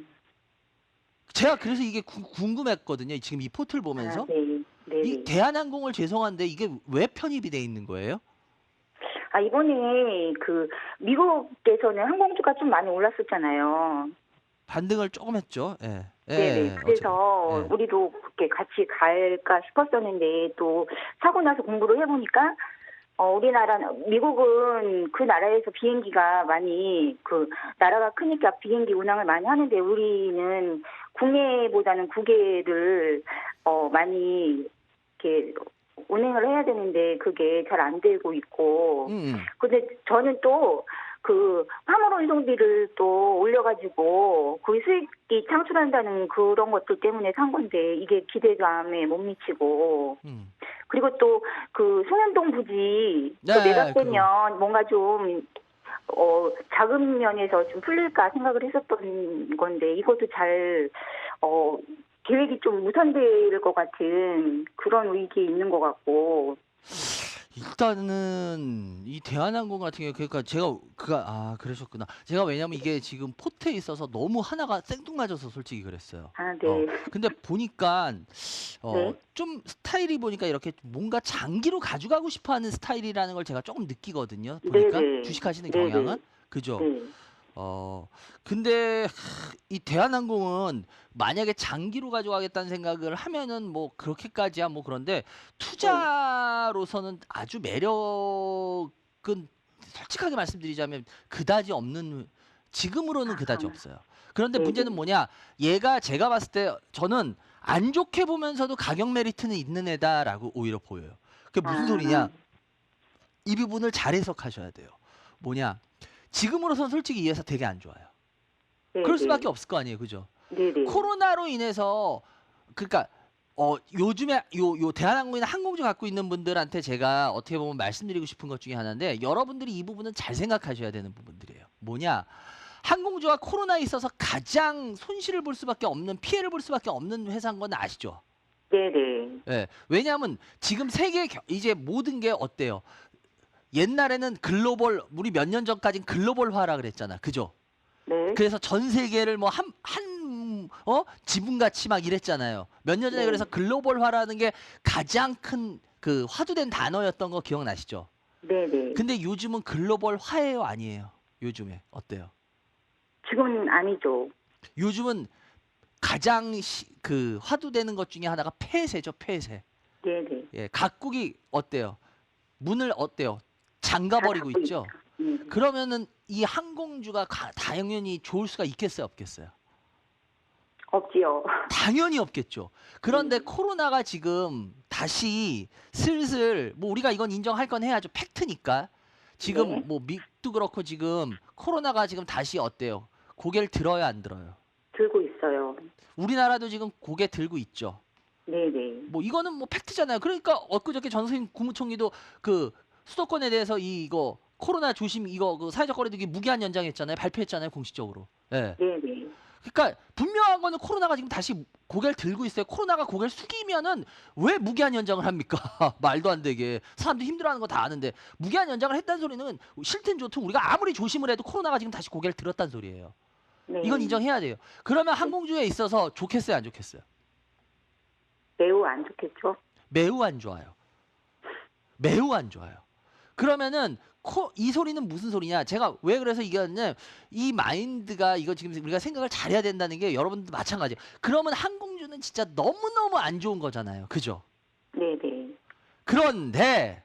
제가 그래서 이게 궁금했거든요. 지금 이 포트를 보면서 아, 네, 네, 이 네. 대한항공을 죄송한데 이게 왜 편입이 돼 있는 거예요? 아, 이번에 그 미국에서는 항공주가 좀 많이 올랐었잖아요. 반등을 조금 했죠. 예. 네네. 그래서 예. 우리도 그렇게 같이 갈까 싶었었는데 또 사고 나서 공부를 해보니까 미국은 그 나라에서 비행기가 많이 나라가 크니까 비행기 운항을 많이 하는데 우리는 국내보다는 국외를 많이 이렇게 운행을 해야 되는데 그게 잘 안 되고 있고. 근데 저는 또 화물 운송비를 또 올려가지고 그 수익이 창출한다는 그런 것들 때문에 산 건데 이게 기대감에 못 미치고. 그리고 또 송현동 부지 매각되면 뭔가 좀 자금 면에서 좀 풀릴까 생각을 했었던 건데 이것도 잘 계획이 좀 무산될 것 같은 그런 위기에 있는 것 같고. 일단은 이 대한항공 같은 경우 그러니까 그러셨구나. 제가 왜냐면 이게 지금 포트에 있어서 너무 하나가 생뚱맞아서 솔직히 그랬어요. 아, 네. 근데 보니까 네. 좀 스타일이 보니까 이렇게 뭔가 장기로 가져가고 싶어하는 스타일이라는 걸 제가 조금 느끼거든요. 보니까 네네. 주식하시는 네네. 경향은 그죠? 네. 근데 이 대한항공은 만약에 장기로 가져가겠다는 생각을 하면은 뭐 그렇게까지야 뭐 그런데 투자로서는 아주 매력은 솔직하게 말씀드리자면 그다지 없는 지금으로는 그다지 없어요. 그런데 문제는 뭐냐? 얘가 제가 봤을 때 저는 안 좋게 보면서도 가격 메리트는 있는 애다라고 오히려 보여요. 그게 무슨 소리냐? 이 부분을 잘 해석하셔야 돼요. 뭐냐? 지금으로선 솔직히 이 회사 되게 안 좋아요. 그럴 수밖에 없을 거 아니에요, 그죠? 네네. 코로나로 인해서 그러니까 요즘에 요 대한항공이나 항공주 갖고 있는 분들한테 제가 어떻게 보면 말씀드리고 싶은 것 중에 하나인데 여러분들이 이 부분은 잘 생각하셔야 되는 부분들이에요. 뭐냐? 항공주가 코로나에 있어서 가장 손실을 볼 수밖에 없는 피해를 볼 수밖에 없는 회사인 건 아시죠? 네네. 예. 왜냐하면 지금 세계 이제 모든 게 어때요? 옛날에는 글로벌 우리 몇 년 전까진 글로벌화라 그랬잖아. 그죠? 네. 그래서 전 세계를 뭐 지분같이 막 이랬잖아요. 몇 년 전에 네. 그래서 글로벌화라는 게 가장 큰 그 화두된 단어였던 거 기억나시죠? 네네. 근데 요즘은 글로벌화예요, 아니에요? 요즘에 어때요? 지금은 아니죠. 요즘은 가장 그 화두되는 것 중에 하나가 폐쇄죠, 폐쇄. 네네. 예, 각국이 어때요? 문을 어때요? 다 잠가버리고 닫고 있죠? 있죠. 네. 그러면은 이 항공주가 당연히 좋을 수가 있겠어요, 없겠어요? 없지요. 당연히 없겠죠. 그런데 네. 코로나가 지금 다시 슬슬 뭐 우리가 이건 인정할 건 해야죠. 팩트니까. 지금 네. 뭐 미국도 그렇고 지금 코로나가 지금 다시 어때요? 고개를 들어요, 안 들어요? 들고 있어요. 우리나라도 지금 고개 들고 있죠. 네네. 뭐 이거는 뭐 팩트잖아요. 그러니까 엊그저께 전수인 국무총리도 그 수도권에 대해서 이거 코로나 조심 이거 그 사회적 거리두기 무기한 연장했잖아요. 발표했잖아요, 공식적으로. 예. 네네. 그러니까 분명한 거는 코로나가 지금 다시 고개를 들고 있어요. 코로나가 고개를 숙이면은 왜 무기한 연장을 합니까? 말도 안 되게. 사람들이 힘들어하는 거 다 아는데 무기한 연장을 했다는 소리는 싫든 좋든 우리가 아무리 조심을 해도 코로나가 지금 다시 고개를 들었다는 소리예요. 네. 이건 인정해야 돼요. 그러면 항공주에 있어서 좋겠어요, 안 좋겠어요? 매우 안 좋겠죠. 매우 안 좋아요. 매우 안 좋아요. 그러면은 이 소리는 무슨 소리냐? 제가 왜 그래서 이겼냐면 이 마인드가 이거 지금 우리가 생각을 잘해야 된다는 게 여러분들도 마찬가지예요. 그러면 항공주는 진짜 너무너무 안 좋은 거잖아요. 그죠? 네네. 그런데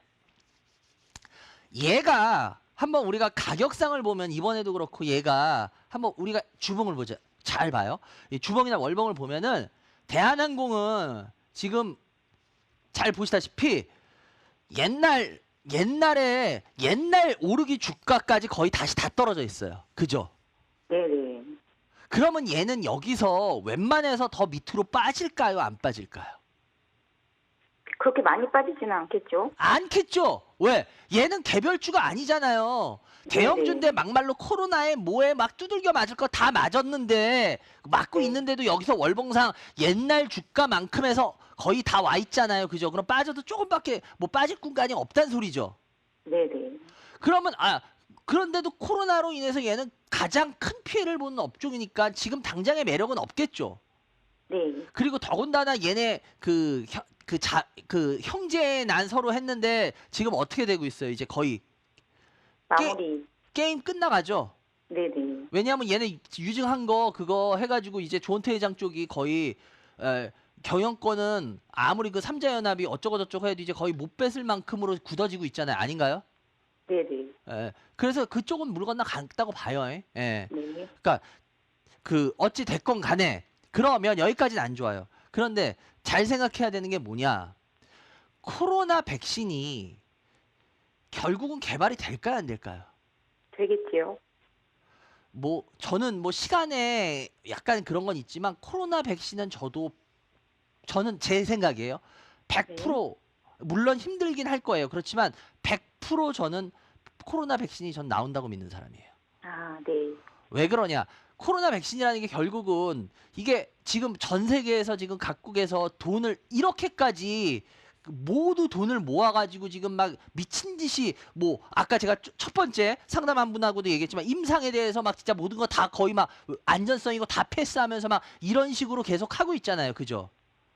얘가 한번 우리가 가격상을 보면 이번에도 그렇고 얘가 한번 우리가 주봉을 보자. 잘 봐요. 이 주봉이나 월봉을 보면은 대한항공은 지금 잘 보시다시피 옛날 오르기 주가까지 거의 다시 다 떨어져 있어요. 그죠? 네네. 그러면 얘는 여기서 웬만해서 더 밑으로 빠질까요? 안 빠질까요? 그렇게 많이 빠지지는 않겠죠. 않겠죠? 왜? 얘는 개별주가 아니잖아요. 대형주인데 막말로 코로나에 뭐에 막 두들겨 맞을 거 다 맞았는데 맞고 네. 있는데도 여기서 월봉상 옛날 주가만큼 해서 거의 다 와 있잖아요. 그죠? 그럼 빠져도 조금밖에 뭐 빠질 공간이 없단 소리죠. 네네. 그러면 그런데도 코로나로 인해서 얘는 가장 큰 피해를 보는 업종이니까 지금 당장의 매력은 없겠죠. 네. 그리고 더군다나 얘네 형제 난 서로 했는데 지금 어떻게 되고 있어요? 이제 거의 마무리. 게임 끝나가죠. 네네. 왜냐하면 얘네 유증한 거 그거 해가지고 이제 조은태 회장 쪽이 거의 경영권은 아무리 그 삼자연합이 어쩌고 저쩌고 해도 이제 거의 못 뺏을 만큼으로 굳어지고 있잖아요. 아닌가요? 네네. 그래서 그쪽은 물 건너 갔다고 봐요. 예. 네. 그러니까 그 어찌 됐건 간에 그러면 여기까지는 안 좋아요. 그런데 잘 생각해야 되는 게 뭐냐? 코로나 백신이 결국은 개발이 될까요, 안 될까요? 되겠지요. 뭐 저는 뭐 시간에 약간 그런 건 있지만 코로나 백신은 저는 제 생각이에요. 100% 물론 힘들긴 할 거예요. 그렇지만 100% 저는 코로나 백신이 전 나온다고 믿는 사람이에요. 아, 네. 왜 그러냐? 코로나 백신이라는 게 결국은 이게 지금 전 세계에서 지금 각국에서 돈을 이렇게까지 모두 돈을 모아가지고 지금 막 미친 듯이 뭐 아까 제가 첫 번째 상담한 분하고도 얘기했지만 임상에 대해서 막 진짜 모든 거 다 거의 막 안전성이고 다 패스하면서 막 이런 식으로 계속 하고 있잖아요. 그죠?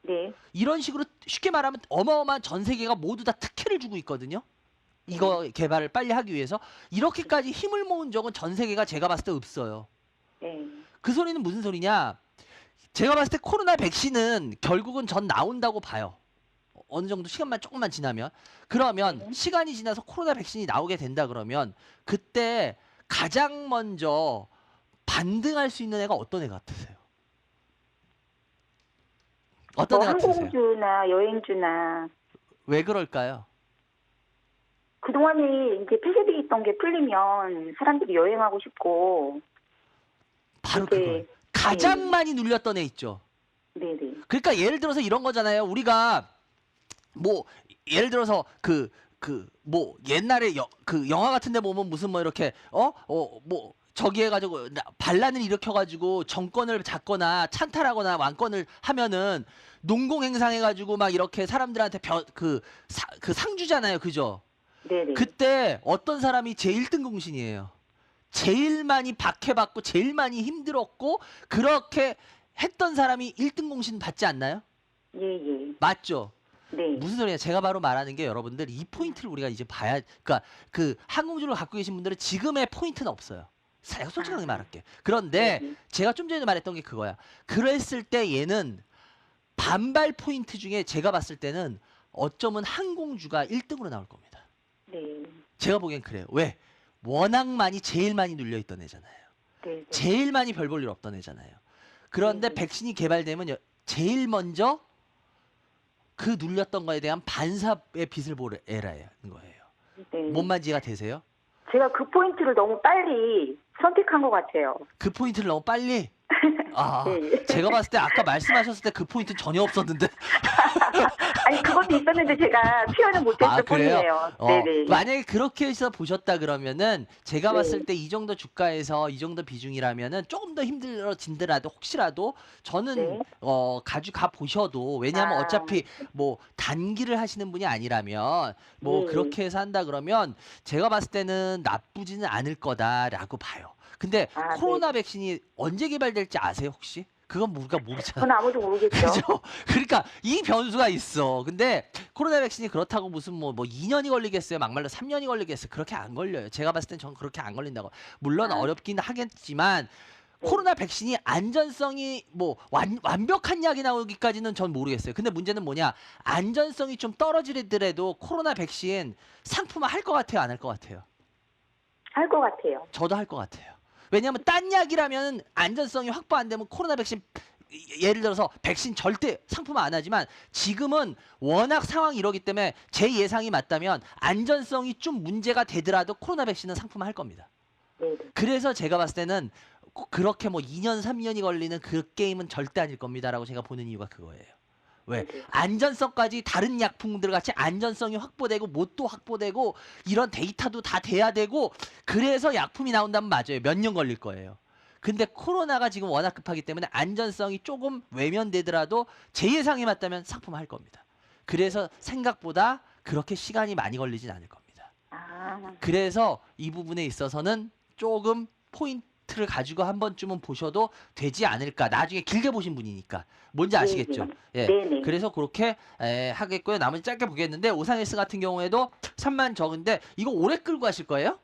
네. 이런 식으로 쉽게 말하면 어마어마한 전 세계가 모두 다 특혜를 주고 있거든요. 이거 개발을 빨리 하기 위해서 이렇게까지 힘을 모은 적은 전 세계가 제가 봤을 때 없어요. 네. 그 소리는 무슨 소리냐? 제가 봤을 때 코로나 백신은 결국은 전 나온다고 봐요. 어느 정도 시간만 조금만 지나면. 그러면 시간이 지나서 코로나 백신이 나오게 된다 그러면 그때 가장 먼저 반등할 수 있는 애가 어떤 애 같으세요? 어떤 뭐 애 같으세요? 항공주나 여행주나 왜 그럴까요? 그동안에 이제 폐쇄돼 있던 게 풀리면 사람들이 여행하고 싶고 바로 이제, 그거예요. 가장 네. 많이 눌렸던 애 있죠. 네네. 그러니까 예를 들어서 이런 거잖아요. 우리가 뭐 예를 들어서 뭐 옛날에 그 영화 같은 데 보면 무슨 뭐 이렇게 뭐 저기 해가지고 반란을 일으켜가지고 정권을 잡거나 찬탈하거나 왕권을 하면은 농공행상해가지고 막 이렇게 사람들한테 그 상주잖아요, 그죠? 네네. 그때 어떤 사람이 제 1등 공신이에요. 제일 많이 박해받고 제일 많이 힘들었고 그렇게 했던 사람이 1등 공신 받지 않나요? 예. 맞죠? 네. 무슨 소리냐? 제가 바로 말하는 게 여러분들 이 포인트를 우리가 이제 봐야, 그러니까 그 항공주를 갖고 계신 분들은 지금의 포인트는 없어요. 제가 솔직하게 말할게. 그런데 네. 제가 좀 전에 말했던 게 그거야. 그랬을 때 얘는 반발 포인트 중에 제가 봤을 때는 어쩌면 항공주가 1등으로 나올 겁니다. 네. 제가 보기엔 그래요. 왜? 워낙 많이 제일 많이 눌려있던 애잖아요. 네. 제일 많이 별 볼 일 없던 애잖아요. 그런데 네. 백신이 개발되면 제일 먼저 그 눌렸던 거에 대한 반사의 빛을 볼 애라는 거예요. 네. 뭔 말인지 이해가 되세요? 제가 그 포인트를 너무 빨리 선택한 것 같아요. 그 포인트를 너무 빨리. 아, 네. 제가 봤을 때 아까 말씀하셨을 때 그 포인트는 전혀 없었는데. 아니 그것도 있었는데 제가 표현을 못했을 뿐이에요. 네네. 만약에 그렇게 해서 보셨다 그러면은 제가 네. 봤을 때 이 정도 주가에서 이 정도 비중이라면은 조금 더 힘들어진더라도 혹시라도 저는 네. 가 보셔도, 왜냐하면 아. 어차피 뭐 단기를 하시는 분이 아니라면 뭐 네. 그렇게 해서 한다 그러면 제가 봤을 때는 나쁘지는 않을 거다라고 봐요. 근데 아, 코로나 백신이 언제 개발될지 아세요 혹시? 그건 우리가 모르잖아. 저는 아무도 모르겠죠. 그죠? 그러니까 이 변수가 있어. 근데 코로나 백신이 그렇다고 무슨 뭐 2년이 걸리겠어요? 막말로 3년이 걸리겠어요? 그렇게 안 걸려요. 제가 봤을 땐 저는 그렇게 안 걸린다고. 물론 아. 어렵긴 하겠지만 네. 코로나 백신이 안전성이 뭐 완벽한 약이 나오기까지는 전 모르겠어요. 근데 문제는 뭐냐? 안전성이 좀 떨어지더라도 코로나 백신 상품화 할 것 같아요? 안 할 것 같아요? 할 것 같아요. 저도 할 것 같아요. 왜냐하면 딴 약이라면 안전성이 확보 안 되면 코로나 백신, 예를 들어서 백신 절대 상품 안 하지만 지금은 워낙 상황이 이러기 때문에 제 예상이 맞다면 안전성이 좀 문제가 되더라도 코로나 백신은 상품할 겁니다. 네. 그래서 제가 봤을 때는 그렇게 뭐 2년, 3년이 걸리는 그 게임은 절대 아닐 겁니다라고 제가 보는 이유가 그거예요. 왜? 네. 안전성까지 다른 약품들 같이 안전성이 확보되고 뭣도 확보되고 이런 데이터도 다 돼야 되고 그래서 약품이 나온다면 맞아요. 몇 년 걸릴 거예요. 근데 코로나가 지금 워낙 급하기 때문에 안전성이 조금 외면되더라도 제 예상이 맞다면 상품할 겁니다. 그래서 생각보다 그렇게 시간이 많이 걸리진 않을 겁니다. 아, 그래서 이 부분에 있어서는 조금 포인트를 가지고 한 번쯤은 보셔도 되지 않을까. 나중에 길게 보신 분이니까. 뭔지 아시겠죠? 예. 네네. 그래서 그렇게 하겠고요. 나머지 짧게 보겠는데 오상헬스 같은 경우에도 3만 적은데 이거 오래 끌고 가실 거예요?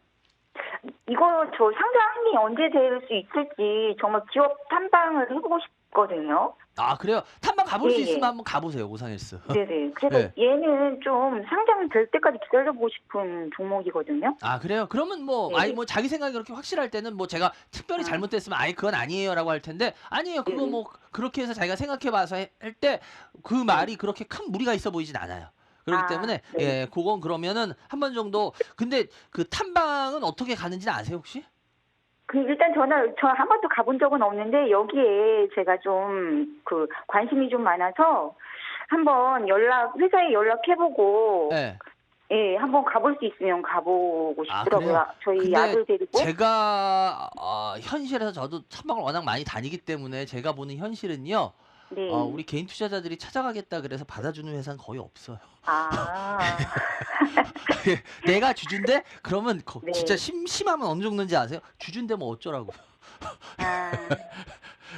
이거 저 상장이 언제 될 수 있을지 정말 기업 탐방을 해보고 싶거든요. 아 그래요? 탐방 가볼 수 예, 있으면 예. 한번 가보세요. 오상헬스. 네네. 그래서 네. 얘는 좀 상장 될 때까지 기다려보고 싶은 종목이거든요. 아 그래요? 그러면 뭐 네. 아니 뭐 자기 생각이 그렇게 확실할 때는 뭐 제가 특별히 아. 잘못됐으면 아예 그건 아니에요라고 할 텐데 아니에요. 그거 네. 뭐 그렇게 해서 자기가 생각해봐서 할 때 그 말이 그렇게 큰 무리가 있어 보이진 않아요. 그렇기 아, 때문에 네. 예, 그건 그러면은 한 번 정도. 근데 그 탐방은 어떻게 가는지는 아세요 혹시? 그 일단 저 한 번도 가본 적은 없는데 여기에 제가 좀 그 관심이 좀 많아서 한번 회사에 연락해보고 예. 예, 한번 가볼 수 있으면 가보고 아, 싶더라고요. 그래요? 저희 근데 아들 데리고. 제가 현실에서 저도 탐방을 워낙 많이 다니기 때문에 제가 보는 현실은요. 네. 우리 개인 투자자들이 찾아가겠다 그래서 받아주는 회사는 거의 없어요. 아. 내가 주주인데 그러면 네. 진짜 심하면 어느 정도인지 아세요? 주주인데 뭐 어쩌라고. 아.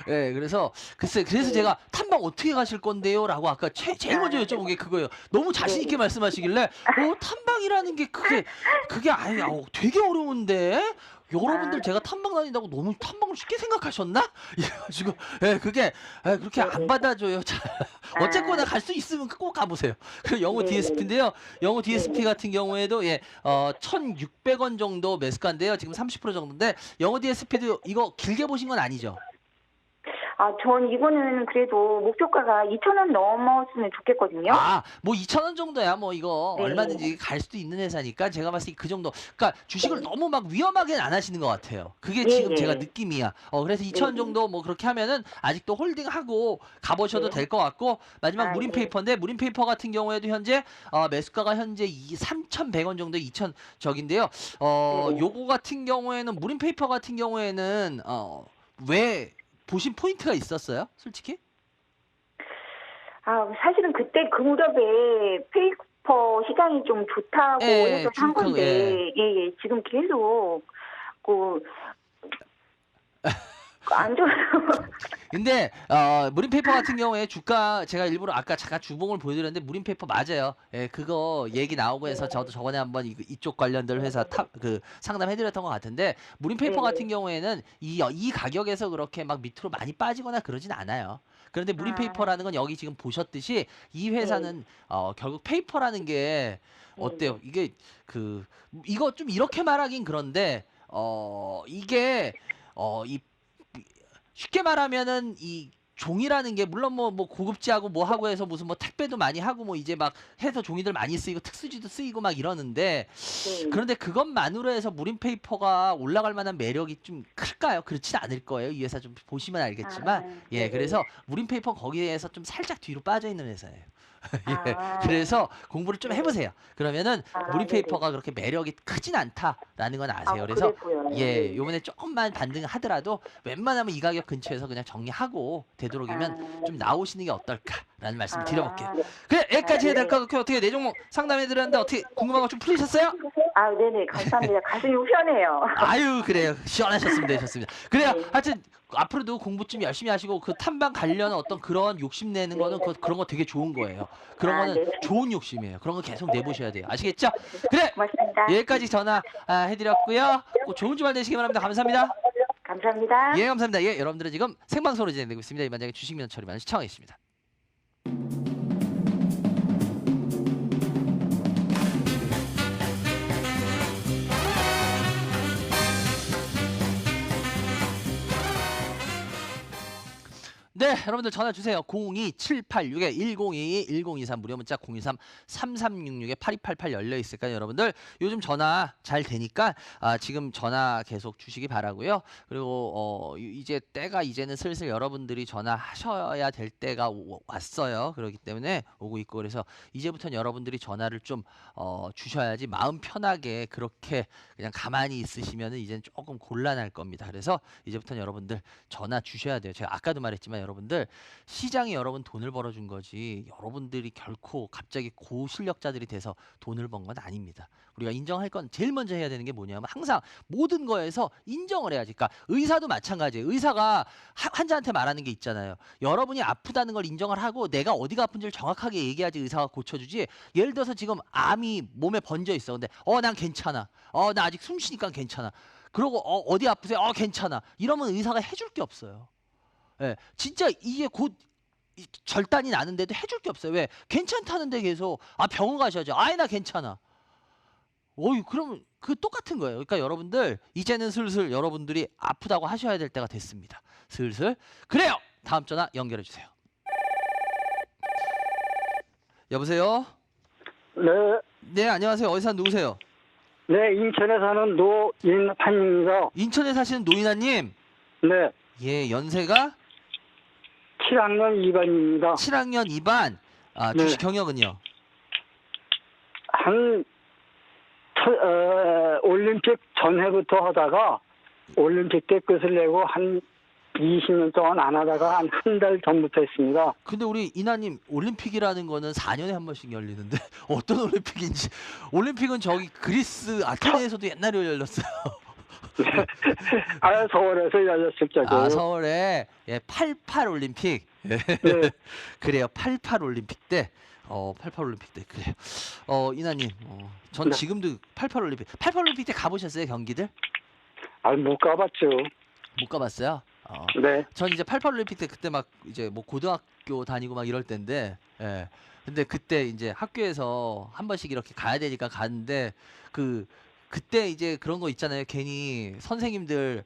예, 그래서 글쎄 그래서 네. 제가 탐방 어떻게 가실 건데요라고 아까 제일 먼저 여쭤본 게 그거예요. 너무 자신 있게 말씀하시길래 탐방이라는 게 그게 아예 되게 어려운데 여러분들 제가 탐방 다닌다고 너무 탐방을 쉽게 생각하셨나? 이래가지고 그게 그렇게 안 받아줘요. 잘. 어쨌거나 갈 수 있으면 꼭 가보세요. 그리고 영어 네. DSP인데요. 영어 DSP 같은 경우에도 1,600원 정도 매수가인데요. 지금 30% 정도인데 영어 DSP도 이거 길게 보신 건 아니죠? 전 이거는 그래도 목표가가 2,000원 넘었으면 좋겠거든요. 뭐 2,000원 정도야. 뭐 이거 네. 얼마든지 갈 수도 있는 회사니까 제가 봤을 때 그 정도. 그러니까 주식을 너무 막 위험하게는 안 하시는 것 같아요. 그게 네, 지금 네. 제가 느낌이야. 그래서 2,000원 네. 정도 뭐 그렇게 하면은 아직도 홀딩하고 가보셔도 네. 될 것 같고 마지막 네. 무림페이퍼인데 무림페이퍼 같은 경우에도 현재 매수가가 현재 3,100원 정도 2,000 적인데요. 네. 요거 같은 경우에는 무림페이퍼 같은 경우에는 왜 보신 포인트가 있었어요? 솔직히? 사실은 그때 그 무렵에 페이퍼 시장이 좀 좋다고 예, 해서 산 주식하고, 건데, 예, 지금 계속, 안 좋아요. 근데 무림페이퍼 같은 경우에 주가 제가 일부러 아까 잠깐 주봉을 보여드렸는데 무림페이퍼 맞아요. 예, 그거 얘기 나오고 해서 저도 저번에 한번 이쪽 관련들 회사 상담해드렸던 것 같은데 무림페이퍼 네. 같은 경우에는 이 가격에서 그렇게 막 밑으로 많이 빠지거나 그러진 않아요. 그런데 무림페이퍼라는 건 여기 지금 보셨듯이 이 회사는 결국 페이퍼라는 게 어때요? 이게 이거 좀 이렇게 말하긴 그런데 이게 이 쉽게 말하면은 이 종이라는 게 물론 뭐 고급지하고 뭐 하고 해서 무슨 뭐 택배도 많이 하고 뭐 이제 막 해서 종이들 많이 쓰이고 특수지도 쓰이고 막 이러는데 그런데 그것만으로 해서 무림페이퍼가 올라갈 만한 매력이 좀 클까요? 그렇진 않을 거예요. 이 회사 좀 보시면 알겠지만 네. 그래서 무림페이퍼 거기에서 좀 살짝 뒤로 빠져 있는 회사예요. 예, 아. 그래서 공부를 좀 네. 해보세요. 그러면은 무림페이퍼가 네네. 그렇게 매력이 크진 않다라는 건 아세요. 그래서 그래 보여요. 요번에 조금만 반등하더라도 웬만하면 이 가격 근처에서 그냥 정리하고 되도록이면 좀 나오시는 게 어떨까라는 말씀 드려볼게요. 그래, 여기까지 해야 될 것 같고 어떻게 내 종목 상담해드렸는데 어떻게 궁금한 거 좀 풀리셨어요? 네네, 감사합니다. 가슴이 후련해요. 아유, 그래요. 시원하셨으면 되셨습니다. 그래요. 네. 하여튼 앞으로도 공부 좀 열심히 하시고 그 탐방 가려는 어떤 그런 욕심 내는 거는 그런 거 되게 좋은 거예요. 그런 거는 네. 좋은 욕심이에요. 그런 거 계속 내보셔야 돼요. 아시겠죠? 그래. 고맙습니다. 여기까지 전화 해드렸고요. 꼭 좋은 주말 되시기 바랍니다. 감사합니다. 감사합니다. 예, 감사합니다. 예, 여러분들은 지금 생방송으로 진행되고 있습니다. 이만장의 주식면 처리만 시청하고 있습니다. 네, 여러분들 전화 주세요. 02786-1022-1023 무료 문자 023-3366-8288 열려 있을까요, 여러분들? 요즘 전화 잘 되니까 지금 전화 계속 주시기 바라고요. 그리고 이제 때가 이제는 슬슬 여러분들이 전화하셔야 될 때가 왔어요. 그렇기 때문에 오고 있고 그래서 이제부터는 여러분들이 전화를 좀 주셔야지 마음 편하게 그렇게 그냥 가만히 있으시면은 이제는 조금 곤란할 겁니다. 그래서 이제부터는 여러분들 전화 주셔야 돼요. 제가 아까도 말했지만 여러분들 시장이 여러분 돈을 벌어준 거지 여러분들이 결코 갑자기 고실력자들이 돼서 돈을 번 건 아닙니다. 우리가 인정할 건 제일 먼저 해야 되는 게 뭐냐면 항상 모든 거에서 인정을 해야지. 그러니까 의사도 마찬가지예요. 의사가 환자한테 말하는 게 있잖아요. 여러분이 아프다는 걸 인정을 하고 내가 어디가 아픈지를 정확하게 얘기하지 의사가 고쳐주지. 예를 들어서 지금 암이 몸에 번져 있어. 근데 난 괜찮아. 나 아직 숨 쉬니까 괜찮아. 그러고 어디 아프세요? 괜찮아. 이러면 의사가 해줄 게 없어요. 예, 진짜 이게 곧 절단이 나는데도 해줄 게 없어요. 왜? 괜찮다는데 계속 병원 가셔야죠. 나 괜찮아. 그러면 그 똑같은 거예요. 그러니까 여러분들 이제는 슬슬 여러분들이 아프다고 하셔야 될 때가 됐습니다. 슬슬. 그래요. 다음 전화 연결해 주세요. 여보세요? 네, 네, 안녕하세요. 어디 사는 누구세요? 네, 인천에 사는 노인환입니다. 인천에 사시는 노인아님. 네, 예, 연세가 7학년 2반입니다. 7학년 2반. 네. 주식 경력은요? 올림픽 전해부터 하다가 올림픽 때 끝을 내고 한 20년 동안 안 하다가 한 달 전부터 했습니다. 근데 우리 이나님 올림픽이라는 거는 4년에 한 번씩 열리는데 어떤 올림픽인지. 올림픽은 저기 그리스 아테네에서도 옛날에 열렸어요. 서울에서 열렸을 적에. 서울에 88 올림픽. 네. 그래요. 88 올림픽 때 88 올림픽 때 그래요. 이나님, 전 네. 지금도 88 올림픽. 88 올림픽 때 가보셨어요, 경기들? 못 가봤죠. 못 가봤어요. 네. 전 이제 88 올림픽 때 그때 막 이제 뭐 고등학교 다니고 막 이럴 때인데, 근데 그때 이제 학교에서 한 번씩 이렇게 가야 되니까 가는데 그때 이제 그런 거 있잖아요. 괜히 선생님들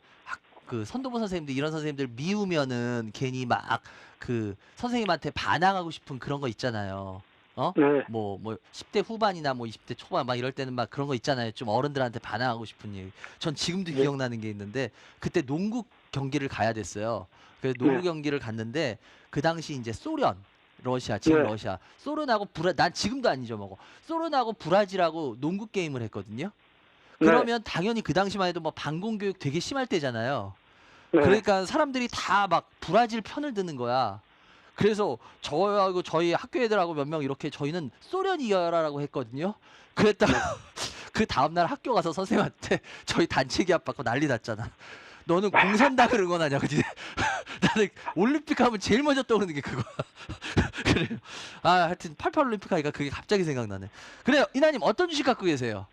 그 선도부 선생님들 이런 선생님들 미우면은 괜히 막 그 선생님한테 반항하고 싶은 그런 거 있잖아요. 어? 네. 뭐 10대 후반이나 뭐 20대 초반 막 이럴 때는 막 그런 거 있잖아요. 좀 어른들한테 반항하고 싶은 일. 전 지금도 네. 기억나는 게 있는데 그때 농구 경기를 가야 됐어요. 그 농구 네. 경기를 갔는데 그 당시 이제 소련, 러시아, 지금 네. 러시아, 소련하고 난 지금도 안 잊어먹어. 소련하고 브라질하고 농구 게임을 했거든요. 네. 그러면 당연히 그 당시만 해도 뭐 반공 교육 되게 심할 때잖아요. 네. 그러니까 사람들이 다 막 브라질 편을 드는 거야. 그래서 저하고 저희 학교 애들하고 몇 명 이렇게 저희는 소련 이겨라라고 했거든요. 그랬다가 그 다음날 학교 가서 선생님한테 저희 단체 기합 받고 난리 났잖아. 너는 공산당을 응원하냐, 그지? 나는 올림픽 하면 제일 먼저 떠오르는 게 그거야. 그래요. 아, 하여튼 88 올림픽 하니까 그게 갑자기 생각나네. 그래요, 이나님 어떤 주식 갖고 계세요?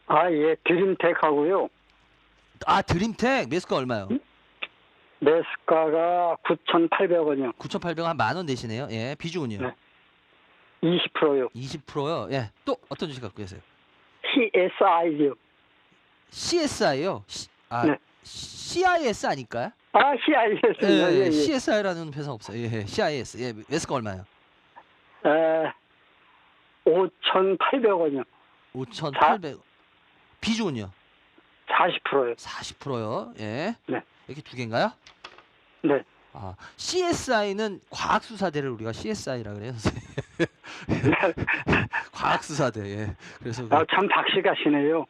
아, 예, 드림텍하고요. 아, 드림텍 매수가 얼마요? 매수가가 9,800원이요. 9,800원 한 만 원 되시네요. 예, 비중은요? 네. 20%요. 20%요. 예, 또 어떤 주식 갖고 계세요? CSI요. CSI요? 네. CIS 아닐까요? 아, CIS. 예, 예, 예. CSI라는 회사 없어요. 예, CIS. 예, 매수가 얼마요? 5,800원이요. 5,800. 비중은요? 40%요. 40%요. 예. 네. 이렇게 두 개인가요? 네. 아, CSI는 과학수사대를 우리가 CSI라 그래요, 선생님. 과학수사대. 예. 그래서 아, 참 박식하시네요.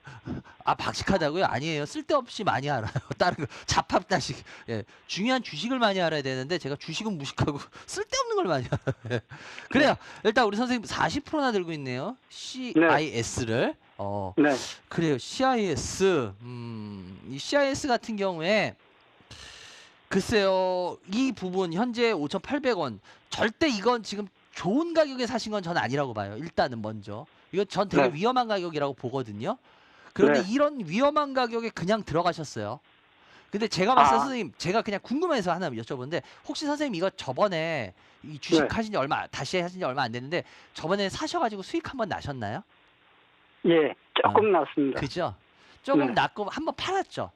박식하다고요? 아니에요. 쓸데없이 많이 알아요. 다른 거 잡합다식. 예. 중요한 주식을 많이 알아야 되는데 제가 주식은 무식하고 쓸데없는 걸 많이 알아요. 예. 그래요. 일단 우리 선생님 40%나 들고 있네요. CIS를. 네. 그래요. CIS. 이 CIS 같은 경우에 글쎄요. 이 부분 현재 5,800원. 절대 이건 지금 좋은 가격에 사신 건 저는 아니라고 봐요. 일단은 먼저. 이거 전 되게 네. 위험한 가격이라고 보거든요. 그런데 네. 이런 위험한 가격에 그냥 들어가셨어요. 근데 제가 봤을 때 아. 선생님, 제가 그냥 궁금해서 하나 여쭤보는데 혹시 선생님 이거 저번에 이 주식 네. 하신 지 다시 하신 지 얼마 안 됐는데 저번에 사셔가지고 수익 한번 나셨나요? 예, 조금 났습니다. 그죠? 조금 네. 났고 한번 팔았죠.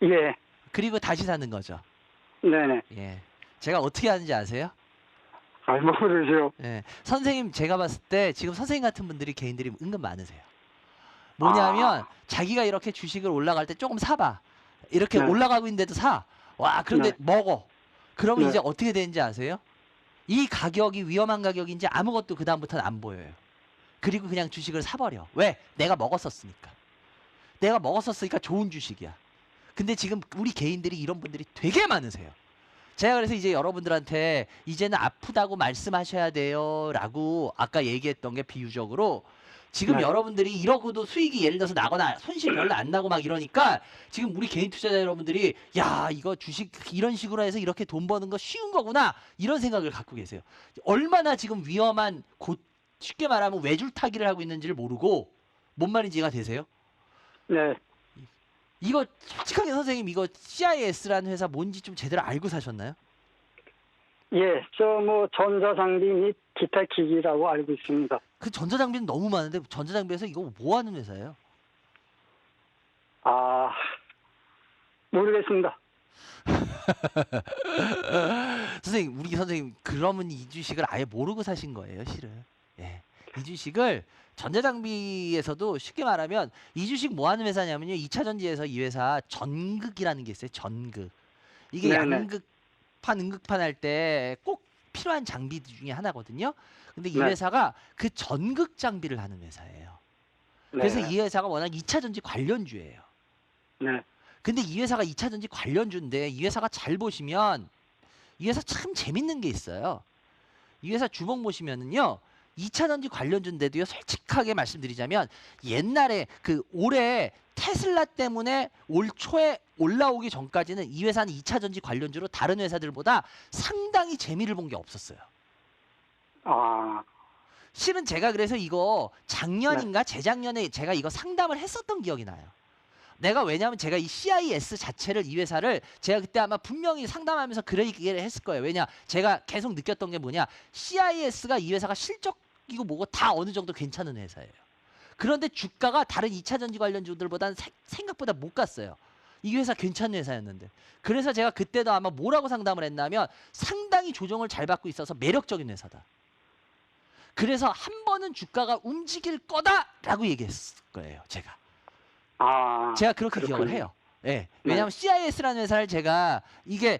예, 그리고 다시 사는 거죠. 네네. 예. 제가 어떻게 하는지 아세요? 아, 모르죠. 예. 선생님 제가 봤을 때 지금 선생님 같은 분들이 개인들이 은근 많으세요. 뭐냐면 자기가 이렇게 주식을 올라갈 때 조금 사봐. 이렇게 네. 올라가고 있는데도 사. 와, 그런데 네. 먹어. 그러면 네. 이제 어떻게 되는지 아세요? 이 가격이 위험한 가격인지 아무것도 그 다음부터는 안 보여요. 그리고 그냥 주식을 사버려. 왜? 내가 먹었었으니까. 내가 먹었었으니까 좋은 주식이야. 근데 지금 우리 개인들이 이런 분들이 되게 많으세요. 제가 그래서 이제 여러분들한테 이제는 아프다고 말씀하셔야 돼요 라고 아까 얘기했던 게 비유적으로 지금 네. 여러분들이 이러고도 수익이 예를 들어서 나거나 손실 별로 안 나고 막 이러니까 지금 우리 개인 투자자 여러분들이 야, 이거 주식 이런 식으로 해서 이렇게 돈 버는 거 쉬운 거구나 이런 생각을 갖고 계세요. 얼마나 지금 위험한 쉽게 말하면 외줄타기를 하고 있는지를 모르고 뭔 말인지 이해가 되세요? 네. 이거 솔직하게 선생님 이거 CIS라는 회사 뭔지 좀 제대로 알고 사셨나요? 예, 전자장비 및 기타 기기라고 알고 있습니다. 그 전자장비는 너무 많은데 전자장비에서 이거 뭐 하는 회사예요? 아, 모르겠습니다. 선생님, 우리 선생님 그러면 이 주식을 아예 모르고 사신 거예요, 실은. 예. 이 주식을 전자장비에서도 쉽게 말하면 이 주식 뭐 하는 회사냐면요. 2차 전지에서 이 회사 전극이라는 게 있어요. 전극. 이게 네네. 양극판, 음극판 할 때 꼭 필요한 장비 중에 하나거든요. 근데 이 네. 회사가 그 전극 장비를 하는 회사예요. 그래서 네. 이 회사가 워낙 2차 전지 관련주예요. 네. 근데 이 회사가 2차 전지 관련주인데 이 회사가 잘 보시면 이 회사 참 재밌는 게 있어요. 이 회사 주목 보시면은요. 2차 전지 관련주인데도요. 솔직하게 말씀드리자면 옛날에 올해 테슬라 때문에 올 초에 올라오기 전까지는 이 회사는 2차 전지 관련주로 다른 회사들보다 상당히 재미를 본 게 없었어요. 아, 실은 제가 그래서 이거 작년인가 재작년에 제가 이거 상담을 했었던 기억이 나요. 내가 왜냐하면 제가 이 CIS 자체를 이 회사를 제가 그때 아마 분명히 상담하면서 그런 얘기를 했을 거예요. 왜냐 제가 계속 느꼈던 게 뭐냐 CIS가 이 회사가 실적이고 뭐고 다 어느 정도 괜찮은 회사예요. 그런데 주가가 다른 2차 전지 관련주들보다는 생각보다 못 갔어요. 이 회사 괜찮은 회사였는데. 그래서 제가 그때도 아마 뭐라고 상담을 했냐면 상당히 조정을 잘 받고 있어서 매력적인 회사다. 그래서 한 번은 주가가 움직일 거다라고 얘기했을 거예요, 제가. 제가 그렇게 그렇군요. 기억을 해요. 예. 왜냐하면 CIS라는 회사를 제가 이게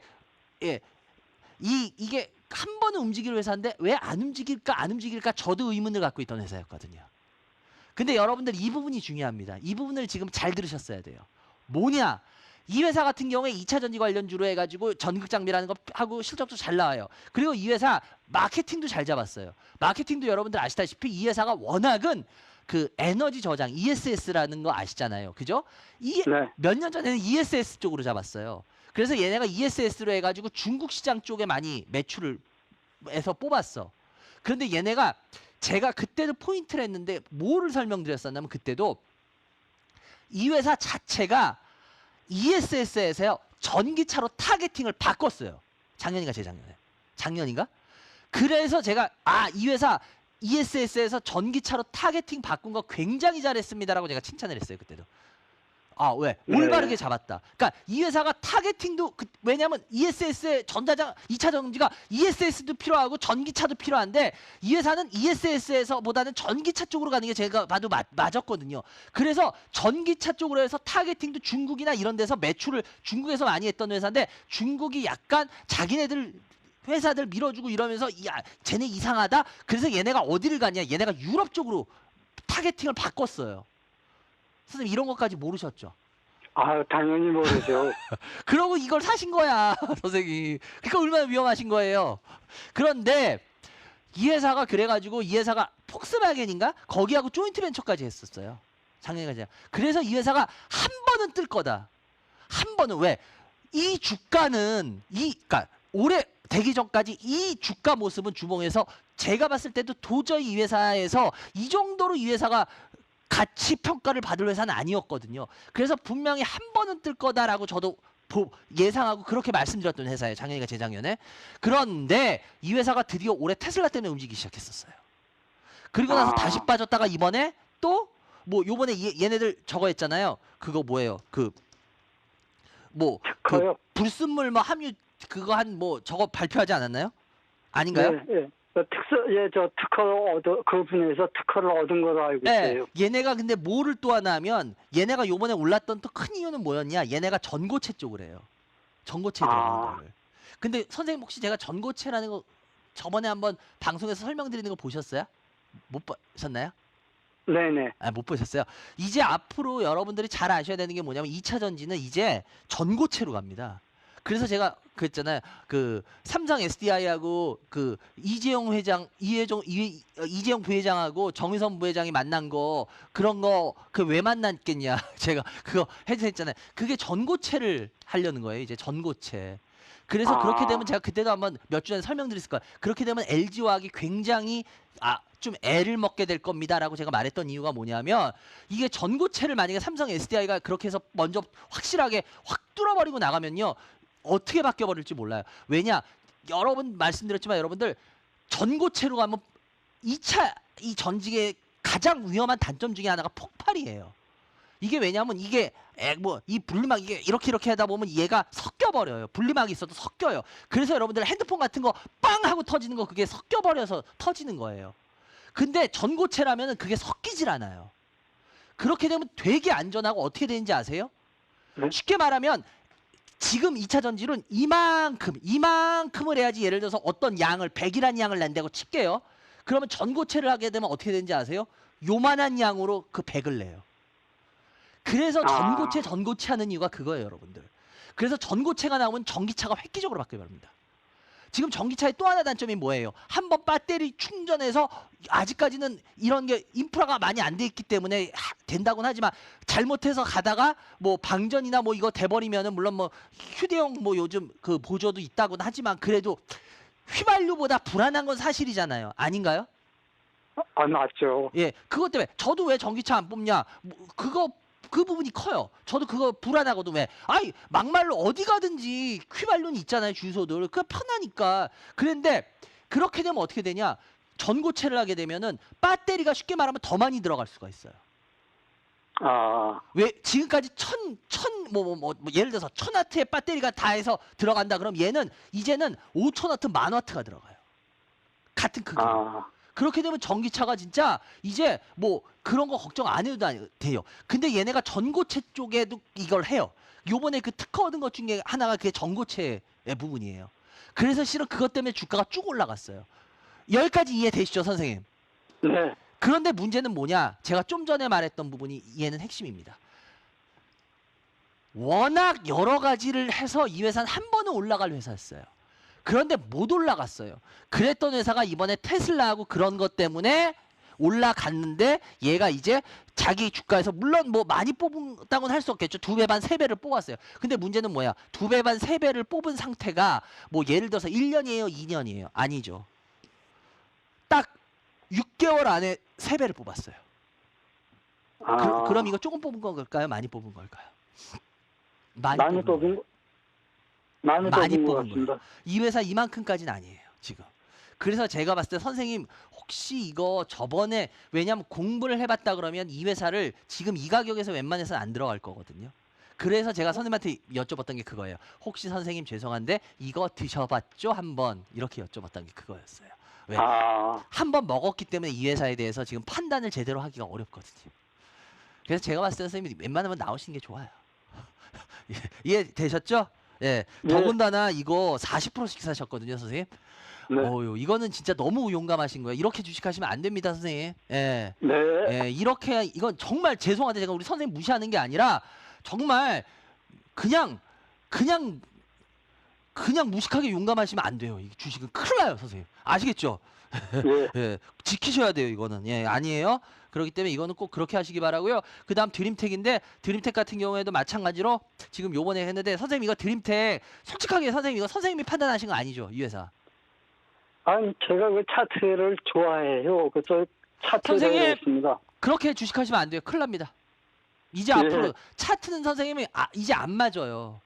이게 한 번은 움직일 회사인데 왜 안 움직일까 저도 의문을 갖고 있던 회사였거든요. 근데 여러분들 이 부분이 중요합니다. 이 부분을 지금 잘 들으셨어야 돼요. 뭐냐? 이 회사 같은 경우에 2차 전지 관련주로 해가지고 전극 장비라는 거 하고 실적도 잘 나와요. 그리고 이 회사 마케팅도 잘 잡았어요. 마케팅도 여러분들 아시다시피 이 회사가 워낙은 그 에너지 저장 ESS라는 거 아시잖아요. 그죠? 네. 몇 년 전에는 ESS 쪽으로 잡았어요. 그래서 얘네가 ESS로 해가지고 중국 시장 쪽에 많이 매출을 해서 뽑았어. 그런데 얘네가 제가 그때도 포인트를 했는데 뭐를 설명드렸었냐면 그때도 이 회사 자체가 ESS에서요 전기차로 타겟팅을 바꿨어요. 작년인가 재작년에. 작년인가? 그래서 제가 이 회사 ESS에서 전기차로 타겟팅 바꾼 거 굉장히 잘했습니다라고 제가 칭찬을 했어요. 그때도. 왜? 올바르게 잡았다. 그러니까 이 회사가 타겟팅도 왜냐면 ESS의 전자장 2차 전지가 ESS도 필요하고 전기차도 필요한데 이 회사는 ESS에서 보다는 전기차 쪽으로 가는 게 제가 봐도 맞았거든요. 그래서 전기차 쪽으로 해서 타겟팅도 중국이나 이런 데서 매출을 중국에서 많이 했던 회사인데 중국이 약간 자기네들 회사들 밀어주고 이러면서 쟤네 이상하다. 그래서 얘네가 어디를 가냐? 얘네가 유럽 쪽으로 타겟팅을 바꿨어요. 선생님 이런 것까지 모르셨죠? 당연히 모르죠. 그러고 이걸 사신 거야, 선생님. 그러니까 얼마나 위험하신 거예요. 그런데 이 회사가 그래가지고 이 회사가 폭스바겐인가? 거기하고 조인트 벤처까지 했었어요. 작년까지. 그래서 이 회사가 한 번은 뜰 거다. 한 번은 왜? 이 주가는 그러니까 올해 되기 전까지 이 주가 모습은 주봉에서 제가 봤을 때도 도저히 이 회사에서 이 정도로 이 회사가 가치 평가를 받을 회사는 아니었거든요. 그래서 분명히 한 번은 뜰 거다라고 저도 예상하고 그렇게 말씀드렸던 회사예요. 작년이가 재작년에. 그런데 이 회사가 드디어 올해 테슬라 때문에 움직이기 시작했었어요. 그리고 나서 다시 빠졌다가 이번에 또 뭐 요번에 얘네들 저거 했잖아요. 그거 뭐예요? 그 불순물 뭐 함유 그거 한 뭐 저거 발표하지 않았나요? 아닌가요? 네. 그 분야에서 특허를 얻은 걸로 알고 있어요. 얘네가 근데 뭐를 또 하나 하면 얘네가 요번에 올랐던 또 큰 이유는 뭐였냐? 얘네가 전고체 쪽을 해요. 전고체 들어가는 거를. 근데 선생님 혹시 제가 전고체라는 거 저번에 한번 방송에서 설명드리는 거 보셨어요? 못 보셨나요? 네네. 못 보셨어요? 이제 앞으로 여러분들이 잘 아셔야 되는 게 뭐냐면 2차 전지는 이제 전고체로 갑니다. 그래서 제가 그랬잖아요. 그 삼성 SDI하고 그 이재용 부회장하고 정의선 부회장이 만난 거 그런 거 그 왜 만났겠냐? 제가 그거 했잖아요. 그게 전고체를 하려는 거예요. 이제 전고체. 그래서 그렇게 되면 제가 그때도 한번 몇 주 전에 설명드렸을 거예요. 그렇게 되면 LG화학이 굉장히 좀 애를 먹게 될 겁니다라고 제가 말했던 이유가 뭐냐면 이게 전고체를 만약에 삼성 SDI가 그렇게 해서 먼저 확실하게 확 뚫어버리고 나가면요. 어떻게 바뀌어버릴지 몰라요. 왜냐? 여러분 말씀드렸지만 여러분들 전고체로 가면 2차 이 전직의 가장 위험한 단점 중에 하나가 폭발이에요. 이게 왜냐면 이게 이 분리막 이게 이렇게 하다 보면 얘가 섞여버려요. 분리막이 있어도 섞여요. 그래서 여러분들 핸드폰 같은 거 빵 하고 터지는 거 그게 섞여버려서 터지는 거예요. 근데 전고체라면은 그게 섞이질 않아요. 그렇게 되면 되게 안전하고 어떻게 되는지 아세요? 쉽게 말하면 지금 2차 전지는 이만큼을 해야지 예를 들어서 어떤 양을 100이라는 양을 낸다고 칠게요. 그러면 전고체를 하게 되면 어떻게 되는지 아세요? 요만한 양으로 그 100을 내요. 그래서 전고체 하는 이유가 그거예요, 여러분들. 그래서 전고체가 나오면 전기차가 획기적으로 바뀌어버립니다. 지금 전기차의 또 하나 단점이 뭐예요? 한번 배터리 충전해서 아직까지는 이런 게 인프라가 많이 안 돼 있기 때문에 된다고는 하지만 잘못해서 가다가 뭐 방전이나 뭐 이거 돼버리면은 물론 뭐 휴대용 뭐 요즘 그 보조도 있다고는 하지만 그래도 휘발유보다 불안한 건 사실이잖아요. 아닌가요? 맞죠. 예, 그것 때문에 저도 왜 전기차 안 뽑냐? 그 부분이 커요. 저도 그거 불안하거든. 왜? 막말로 어디 가든지 휘발유는 있잖아요. 주유소들. 그게 편하니까. 그런데 그렇게 되면 어떻게 되냐? 전고체를 하게 되면은 배터리가 쉽게 말하면 더 많이 들어갈 수가 있어요. 왜? 지금까지 예를 들어서 1000와트의 배터리가 다 해서 들어간다 그럼 얘는 이제는 5000와트, 10,000와트가 들어가요. 같은 크기. 그렇게 되면 전기차가 진짜 이제 뭐 그런 거 걱정 안 해도 돼요. 근데 얘네가 전고체 쪽에도 이걸 해요. 요번에 그 특허 얻은 것 중에 하나가 그게 전고체의 부분이에요. 그래서 실은 그것 때문에 주가가 쭉 올라갔어요. 여기까지 이해되시죠, 선생님? 네. 그런데 문제는 뭐냐? 제가 좀 전에 말했던 부분이 얘는 핵심입니다. 워낙 여러 가지를 해서 이 회사는 한 번은 올라갈 회사였어요. 그런데 못 올라갔어요. 그랬던 회사가 이번에 테슬라하고 그런 것 때문에 올라갔는데 얘가 이제 자기 주가에서 물론 뭐 많이 뽑았다고는 할 수 없겠죠. 2배 반, 3배를 뽑았어요. 근데 문제는 뭐야? 2배 반, 3배를 뽑은 상태가 뭐 예를 들어서 1년이에요? 2년이에요? 아니죠. 딱 6개월 안에 3배를 뽑았어요. 그럼 이거 조금 뽑은 걸까요? 많이 뽑은 걸까요? 많이 뽑은 거. 많이 뽑은 것 같습니다. 이 회사 이만큼까지는 아니에요, 지금. 그래서 제가 봤을 때 선생님 혹시 이거 저번에 왜냐면 공부를 해봤다 그러면 이 회사를 지금 이 가격에서 웬만해서는 안 들어갈 거거든요. 그래서 제가 선생님한테 여쭤봤던 게 그거예요. 혹시 선생님 죄송한데 이거 드셔봤죠? 한번 이렇게 여쭤봤던 게 그거였어요. 왜? 한번 먹었기 때문에 이 회사에 대해서 지금 판단을 제대로 하기가 어렵거든요. 그래서 제가 봤을 때 선생님이 웬만하면 나오시는 게 좋아요. 이해되셨죠? 예. 더군다나 이거 40%씩 사셨거든요, 선생님. 네. 이거는 진짜 너무 용감하신 거예요. 이렇게 주식하시면 안 됩니다, 선생님. 예. 네. 예, 이렇게 이건 정말 죄송한데 제가 우리 선생님 무시하는 게 아니라 정말 그냥 무식하게 용감하시면 안 돼요. 이 주식은 큰일 나요, 선생님. 아시겠죠? 네. 예, 지키셔야 돼요, 이거는. 예, 아니에요. 그렇기 때문에 이거는 꼭 그렇게 하시기 바라고요. 그다음 드림텍인데 드림텍 같은 경우에도 마찬가지로 지금 요번에 했는데 선생님 이거 드림텍 솔직하게 선생님 이거 선생님이 판단하신 거 아니죠, 이 회사? 아니 제가 그 차트를 좋아해요. 그래서 차트를 선생님! 했습니다. 그렇게 주식하시면 안 돼요. 큰일 납니다. 이제 예. 앞으로 차트는 선생님이 이제 안 맞아요.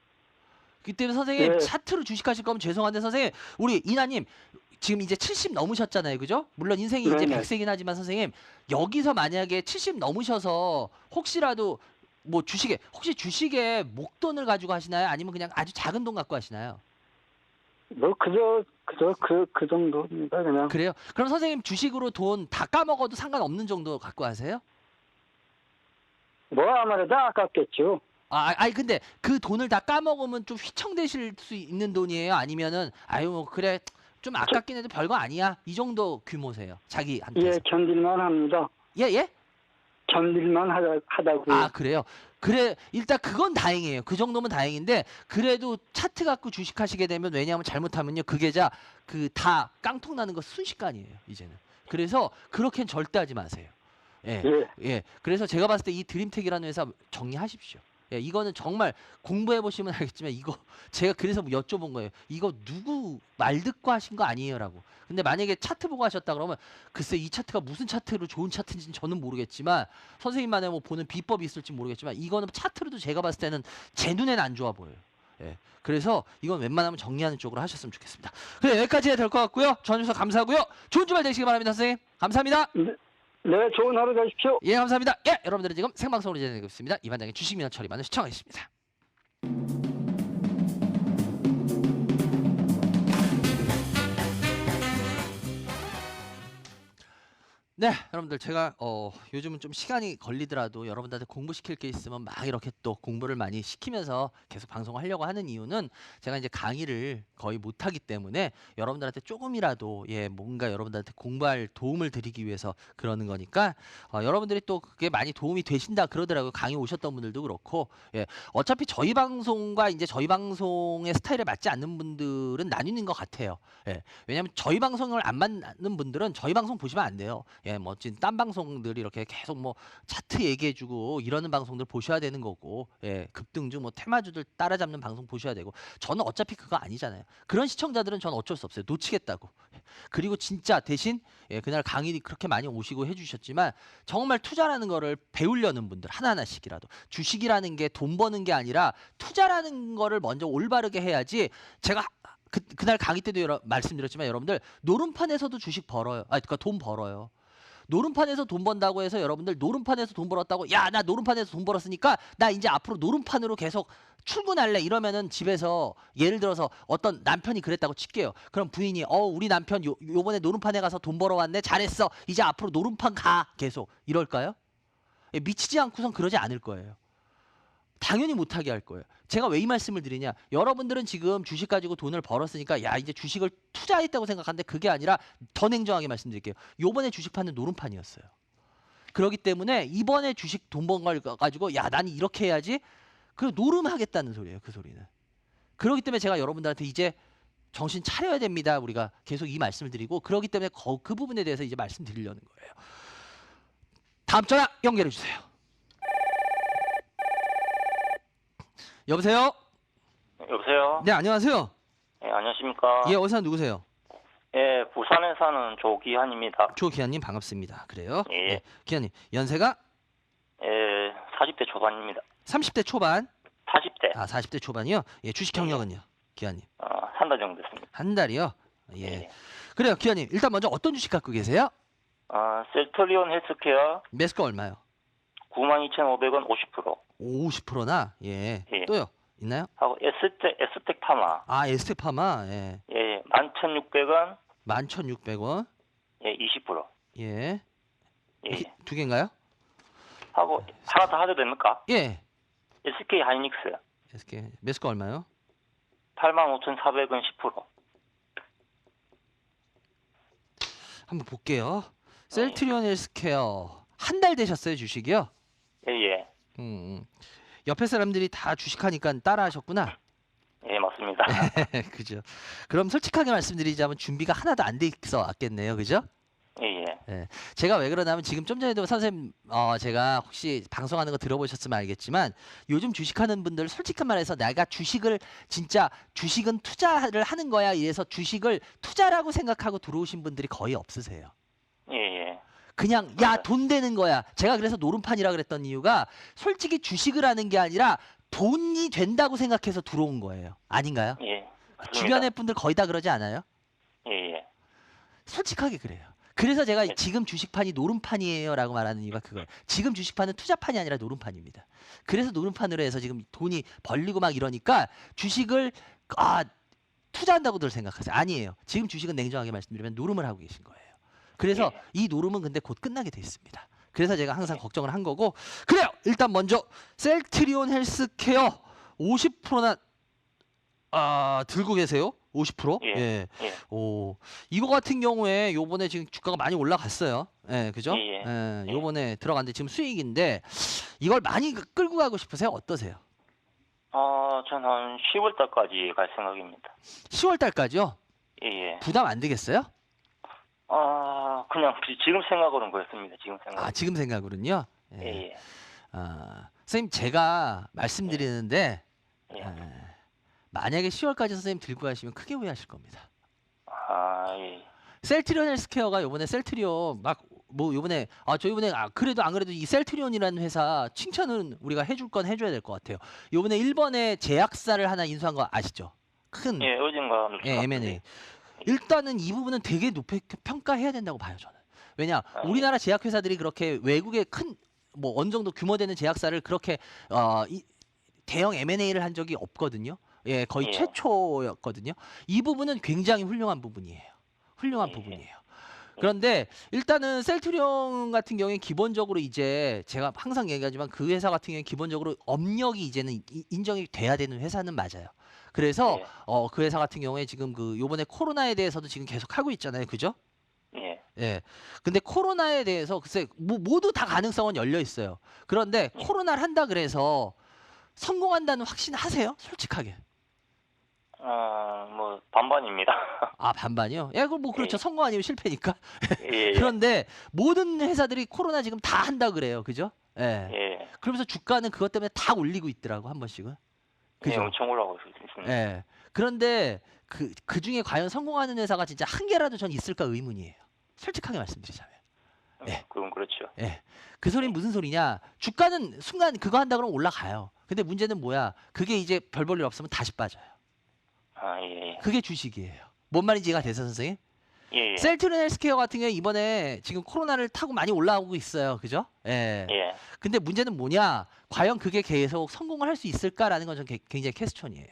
그렇기 때문에 선생님 예. 차트로 주식하실 거면 죄송한데 선생님 우리 이나님 지금 이제 70 넘으셨잖아요. 그죠? 물론 인생이 이제 네네. 100세긴 하지만 선생님 여기서 만약에 70 넘으셔서 혹시라도 뭐 혹시 주식에 목돈을 가지고 하시나요? 아니면 그냥 아주 작은 돈 갖고 하시나요? 뭐 그 정도입니다. 그냥. 그래요? 그럼 선생님 주식으로 돈 다 까먹어도 상관없는 정도 갖고 하세요? 뭐 아무래도 아깝겠죠. 아니 근데 그 돈을 다 까먹으면 좀 휘청되실 수 있는 돈이에요? 아니면은 아유 뭐 그래 좀 아깝긴 해도 별거 아니야 이 정도 규모세요 자기한테서? 예, 견딜만 합니다. 예? 견딜만 하다고요. 아 그래요? 그래 일단 그건 다행이에요. 그 정도면 다행인데 그래도 차트 갖고 주식하시게 되면 왜냐하면 잘못하면요 그 계좌 그 다 깡통 나는 거 순식간이에요 이제는. 그래서 그렇게는 절대 하지 마세요. 예. 그래서 제가 봤을 때 이 드림텍이라는 회사 정리하십시오. 예, 이거는 정말 공부해 보시면 알겠지만 이거 제가 그래서 여쭤본 거예요. 이거 누구 말 듣고 하신 거 아니에요라고. 근데 만약에 차트 보고 하셨다 그러면 글쎄 이 차트가 무슨 차트로 좋은 차트인지는 저는 모르겠지만 선생님만의 뭐 보는 비법이 있을지 모르겠지만 이거는 차트로도 제가 봤을 때는 제 눈에는 안 좋아 보여요. 예. 그래서 이건 웬만하면 정리하는 쪽으로 하셨으면 좋겠습니다. 그래 여기까지 해야 될 것 같고요. 전주서 감사하고요. 좋은 주말 되시기 바랍니다, 선생님. 감사합니다. 네, 좋은 하루 되십시오. 예, 감사합니다. 예, 여러분들은 지금 생방송으로 진행되고 있습니다. 이반장의 주식 민원 처리만을 시청하겠습니다. 네, 여러분들 제가 요즘은 좀 시간이 걸리더라도 여러분들한테 공부시킬 게 있으면 막 이렇게 또 공부를 많이 시키면서 계속 방송을 하려고 하는 이유는 제가 이제 강의를 거의 못하기 때문에 여러분들한테 조금이라도 뭔가 여러분들한테 공부할 도움을 드리기 위해서 그러는 거니까 여러분들이 또 그게 많이 도움이 되신다 그러더라고요. 강의 오셨던 분들도 그렇고 어차피 저희 방송과 이제 저희 방송의 스타일에 맞지 않는 분들은 나뉘는 것 같아요. 왜냐하면 저희 방송을 안 맞는 분들은 저희 방송 보시면 안 돼요. 멋진 딴 방송들이 이렇게 계속 뭐 차트 얘기해주고 이러는 방송들 보셔야 되는 거고, 급등주 뭐 테마주들 따라잡는 방송 보셔야 되고, 저는 어차피 그거 아니잖아요. 그런 시청자들은 저는 어쩔 수 없어요. 놓치겠다고. 그리고 진짜 대신 그날 강의 그렇게 많이 오시고 해주셨지만 정말 투자라는 거를 배우려는 분들 하나하나씩이라도 주식이라는 게 돈 버는 게 아니라 투자라는 거를 먼저 올바르게 해야지. 제가 그날 강의 때도 말씀드렸지만 여러분들 노름판에서도 주식 벌어요. 그러니까 돈 벌어요. 노름판에서 돈 번다고 해서 여러분들 노름판에서 돈 벌었다고 야, 나 노름판에서 돈 벌었으니까 나 이제 앞으로 노름판으로 계속 출근할래 이러면은 집에서 예를 들어서 어떤 남편이 그랬다고 칠게요. 그럼 부인이 우리 남편 요번에 노름판에 가서 돈 벌어왔네 잘했어 이제 앞으로 노름판 가 계속 이럴까요? 미치지 않고선 그러지 않을 거예요. 당연히 못하게 할 거예요. 제가 왜 이 말씀을 드리냐, 여러분들은 지금 주식 가지고 돈을 벌었으니까 야 이제 주식을 투자했다고 생각하는데 그게 아니라 더 냉정하게 말씀드릴게요. 요번에 주식 파는 노름판이었어요. 그렇기 때문에 이번에 주식 돈 번 걸 가지고 야 난 이렇게 해야지 그 노름하겠다는 소리예요. 그 소리는. 그렇기 때문에 제가 여러분들한테 이제 정신 차려야 됩니다. 우리가 계속 이 말씀을 드리고 그렇기 때문에 그 부분에 대해서 이제 말씀드리려는 거예요. 다음 전화 연결해 주세요. 여보세요? 여보세요? 네, 안녕하세요. 네, 안녕하십니까? 예, 어디서 누구세요? 예, 부산에 사는 조기한입니다. 조기한님 반갑습니다. 그래요? 예. 네, 기한님 연세가 예, 40대 초반입니다. 30대 초반? 40대. 아, 40대 초반이요? 예, 주식 경력은요? 기한님. 한 달 정도 됐습니다. 한 달이요? 예. 예. 그래요, 기한님. 일단 먼저 어떤 주식 갖고 계세요? 셀트리온 헬스케어 매수가 얼마요? 92,500원 50%. 50%나? 예. 예. 또요? 있나요? 하고 에스텍 파마. 아, 에스테파마. 예. 예, 11,600원. 11,600원. 예, 20%. 예. 예. 두 개인가요? 하고 하나 더 하도 됩니까? 예. SK 하이닉스 SK 매수가 얼마요? 85,400원 10%. 한번 볼게요. 셀트리온 헬스케어 한 달 되셨어요, 주식이요? 예, 예. 옆에 사람들이 다 주식하니까 따라하셨구나. 예, 맞습니다. 그죠. 그럼 솔직하게 말씀드리자면 준비가 하나도 안 돼 있어 왔겠네요, 그죠? 예, 예. 예. 제가 왜 그러냐면 지금 좀 전에도 선생님 제가 혹시 방송하는 거 들어보셨으면 알겠지만 요즘 주식하는 분들 솔직히 말해서 내가 주식은 투자를 하는 거야 이래서 주식을 투자라고 생각하고 들어오신 분들이 거의 없으세요. 예, 예. 그냥 야 돈 되는 거야. 제가 그래서 노름판이라 그랬던 이유가 솔직히 주식을 하는 게 아니라 돈이 된다고 생각해서 들어온 거예요. 아닌가요? 예. 맞습니다. 주변의 분들 거의 다 그러지 않아요? 예, 예. 솔직하게 그래요. 그래서 제가 지금 주식판이 노름판이에요라고 말하는 이유가 그거예요. 지금 주식판은 투자판이 아니라 노름판입니다. 그래서 노름판으로 해서 지금 돈이 벌리고 막 이러니까 주식을 투자한다고들 생각하세요. 아니에요. 지금 주식은 냉정하게 말씀드리면 노름을 하고 계신 거예요. 그래서 이 노름은 근데 곧 끝나게 돼 있습니다. 그래서 제가 항상 걱정을 한 거고 그래요. 일단 먼저 셀트리온 헬스케어 50%나 들고 계세요? 50%? 예. 예. 예. 오, 이거 같은 경우에 요번에 지금 주가가 많이 올라갔어요. 예, 그죠? 예, 예, 요번에 들어갔는데 지금 수익인데 이걸 많이 끌고 가고 싶으세요? 어떠세요? 저는 한 10월 달까지 갈 생각입니다. 10월 달까지요? 예, 예. 부담 안 되겠어요? 그냥 지금 생각으로는 그렇습니다. 지금 생각. 지금 생각으로는요? 예, 예. 선생님 제가 말씀드리는데 예. 만약에 10월까지 선생님 들고 가시면 크게 후회하실 겁니다. 예. 셀트리온 헬스케어가 요번에 셀트리온 요번에 저 요번에 그래도 안 그래도 이 셀트리온이라는 회사 칭찬은 우리가 해줄 건 해줘야 될 것 같아요. 요번에 일본에 제약사를 하나 인수한 거 아시죠? 큰 예, 어젠가 M&A. 일단은 이 부분은 되게 높게 평가해야 된다고 봐요, 저는. 왜냐, 우리나라 제약회사들이 그렇게 외국의 큰 어느 정도 규모 되는 제약사를 그렇게 대형 M&A를 한 적이 없거든요. 예, 거의 최초였거든요. 이 부분은 굉장히 훌륭한 부분이에요. 훌륭한 부분이에요. 그런데 일단은 셀트리온 같은 경우에 기본적으로 이제 제가 항상 얘기하지만 그 회사 같은 경우에 기본적으로 업력이 이제는 인정이 돼야 되는 회사는 맞아요. 그래서 그 회사 같은 경우에 지금 요번에 코로나에 대해서도 지금 계속 하고 있잖아요. 그죠? 예. 예. 근데 코로나에 대해서 글쎄 모두 다 가능성은 열려 있어요. 그런데 코로나를 한다 그래서 성공한다는 확신 하세요? 솔직하게. 반반입니다. 반반이요? 예, 그럼 그렇죠. 예. 성공 아니면 실패니까. 예. 그런데 모든 회사들이 코로나 지금 다 한다 그래요. 그죠? 예. 예. 그러면서 주가는 그것 때문에 다 올리고 있더라고 한 번씩은. 그죠? 예, 엄청 올라가고 있습니다. 예. 그런데 그 중에 과연 성공하는 회사가 진짜 한 개라도 전 있을까 의문이에요. 솔직하게 말씀드리자면. 예. 그건 그렇죠. 예. 그 소리는 무슨 소리냐? 주가는 순간 그거 한다 그러면 올라가요. 근데 문제는 뭐야? 그게 이제 별 볼 일 없으면 다시 빠져요. 예. 그게 주식이에요. 뭔 말인지 이해가 돼서 선생님? 예. 셀트리온 헬스케어 같은 경우에 이번에 지금 코로나를 타고 많이 올라오고 있어요. 그죠? 예. 예. 근데 문제는 뭐냐? 과연 그게 계속 성공을 할 수 있을까라는 건 좀 굉장히 퀘스천이에요.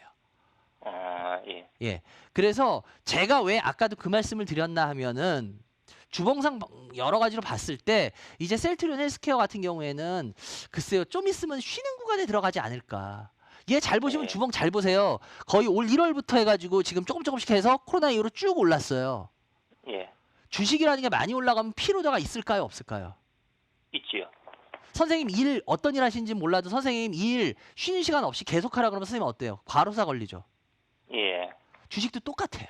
예. 예. 그래서 제가 왜 아까도 그 말씀을 드렸나 하면은 주봉상 여러 가지로 봤을 때 이제 셀트리온 헬스케어 같은 경우에는 글쎄요. 좀 있으면 쉬는 구간에 들어가지 않을까. 얘 잘 보시면 예. 주봉 잘 보세요. 거의 올 1월부터 해가지고 지금 조금씩 해서 코로나 이후로 쭉 올랐어요. 예. 주식이라는 게 많이 올라가면 피로도가 있을까요? 없을까요? 있지요. 선생님 일 어떤 일 하시는지 몰라도 선생님 일 쉬는 시간 없이 계속하라 그러면 선생님 어때요? 과로사 걸리죠. 예. 주식도 똑같아요.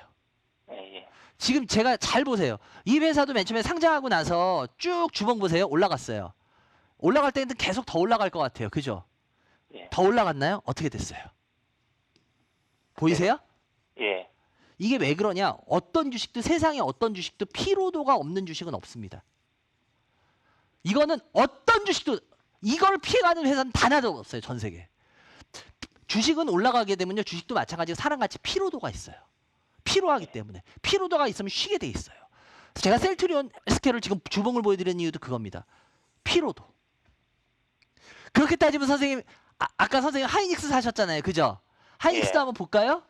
예. 지금 제가 잘 보세요. 이 회사도 맨 처음에 상장하고 나서 쭉 주봉 보세요. 올라갔어요. 올라갈 때는 계속 더 올라갈 것 같아요. 그죠? 예. 더 올라갔나요? 어떻게 됐어요? 보이세요? 예. 이게 왜 그러냐? 어떤 주식도 세상에 어떤 주식도 피로도가 없는 주식은 없습니다. 이거는 어떤 주식도 이걸 피해가는 회사는 단 하나도 없어요. 전 세계. 주식은 올라가게 되면요. 주식도 마찬가지로 사람같이 피로도가 있어요. 피로하기 때문에. 피로도가 있으면 쉬게 돼 있어요. 제가 셀트리온 헬스케어를 지금 주봉을 보여드리는 이유도 그겁니다. 피로도. 그렇게 따지면 선생님 아까 선생님 하이닉스 사셨잖아요. 그죠? 하이닉스도 예. 한번 볼까요?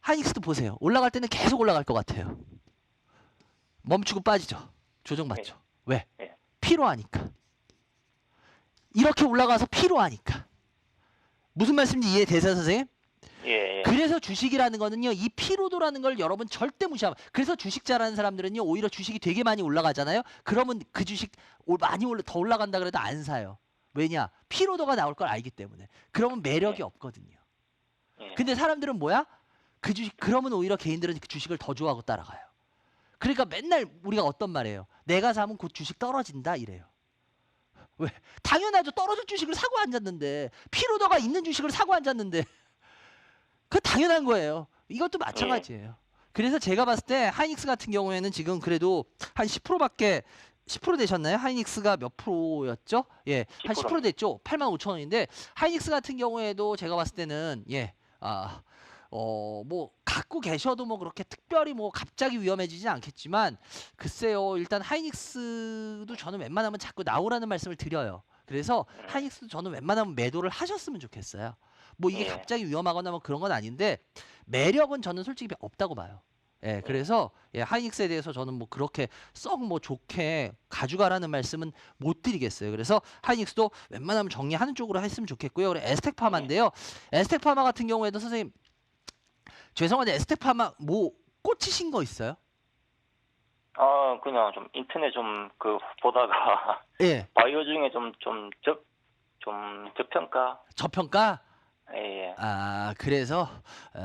하이닉스도 보세요. 올라갈 때는 계속 올라갈 것 같아요. 멈추고 빠지죠. 조정받죠. 왜? 예. 피로하니까. 이렇게 올라가서 피로하니까. 무슨 말씀인지 이해되세요, 선생님? 예. 그래서 주식이라는 거는요, 이 피로도라는 걸 여러분 절대 무시하면. 그래서 주식 잘하는 사람들은요, 오히려 주식이 되게 많이 올라가잖아요. 그러면 그 주식 많이 더 올라간다 그래도 안 사요. 왜냐? 피로도가 나올 걸 알기 때문에. 그러면 매력이 없거든요. 예. 근데 사람들은 뭐야? 그 주식 그러면 오히려 개인들은 그 주식을 더 좋아하고 따라가요. 그러니까 맨날 우리가 어떤 말이에요? 내가 사면 곧 주식 떨어진다 이래요. 왜? 당연하죠. 떨어질 주식을 사고 앉았는데 피로도가 있는 주식을 사고 앉았는데 그거 당연한 거예요. 이것도 마찬가지예요. 그래서 제가 봤을 때 하이닉스 같은 경우에는 지금 그래도 한 10%밖에 10% 되셨나요? 하이닉스가 몇 프로였죠? 예, 한 10% 됐죠. 85,000원인데 하이닉스 같은 경우에도 제가 봤을 때는 뭐 갖고 계셔도 뭐 그렇게 특별히 뭐 갑자기 위험해지진 않겠지만 글쎄요. 일단 하이닉스도 저는 웬만하면 자꾸 나오라는 말씀을 드려요. 그래서 하이닉스도 저는 웬만하면 매도를 하셨으면 좋겠어요. 뭐 이게 갑자기 위험하거나 뭐 그런 건 아닌데 매력은 저는 솔직히 없다고 봐요. 예, 그래서 하이닉스에 대해서 저는 뭐 그렇게 썩 뭐 좋게 가져가라는 말씀은 못 드리겠어요. 그래서 하이닉스도 웬만하면 정리하는 쪽으로 했으면 좋겠고요. 그리고 에스텍파마인데요. 에스텍파마 같은 경우에도 선생님 죄송한데 에스텍파마 뭐 꽂히신 거 있어요? 그냥 좀 인터넷 좀 보다가 예. 바이오 중에 좀 저평가. 저평가? 예. 그래서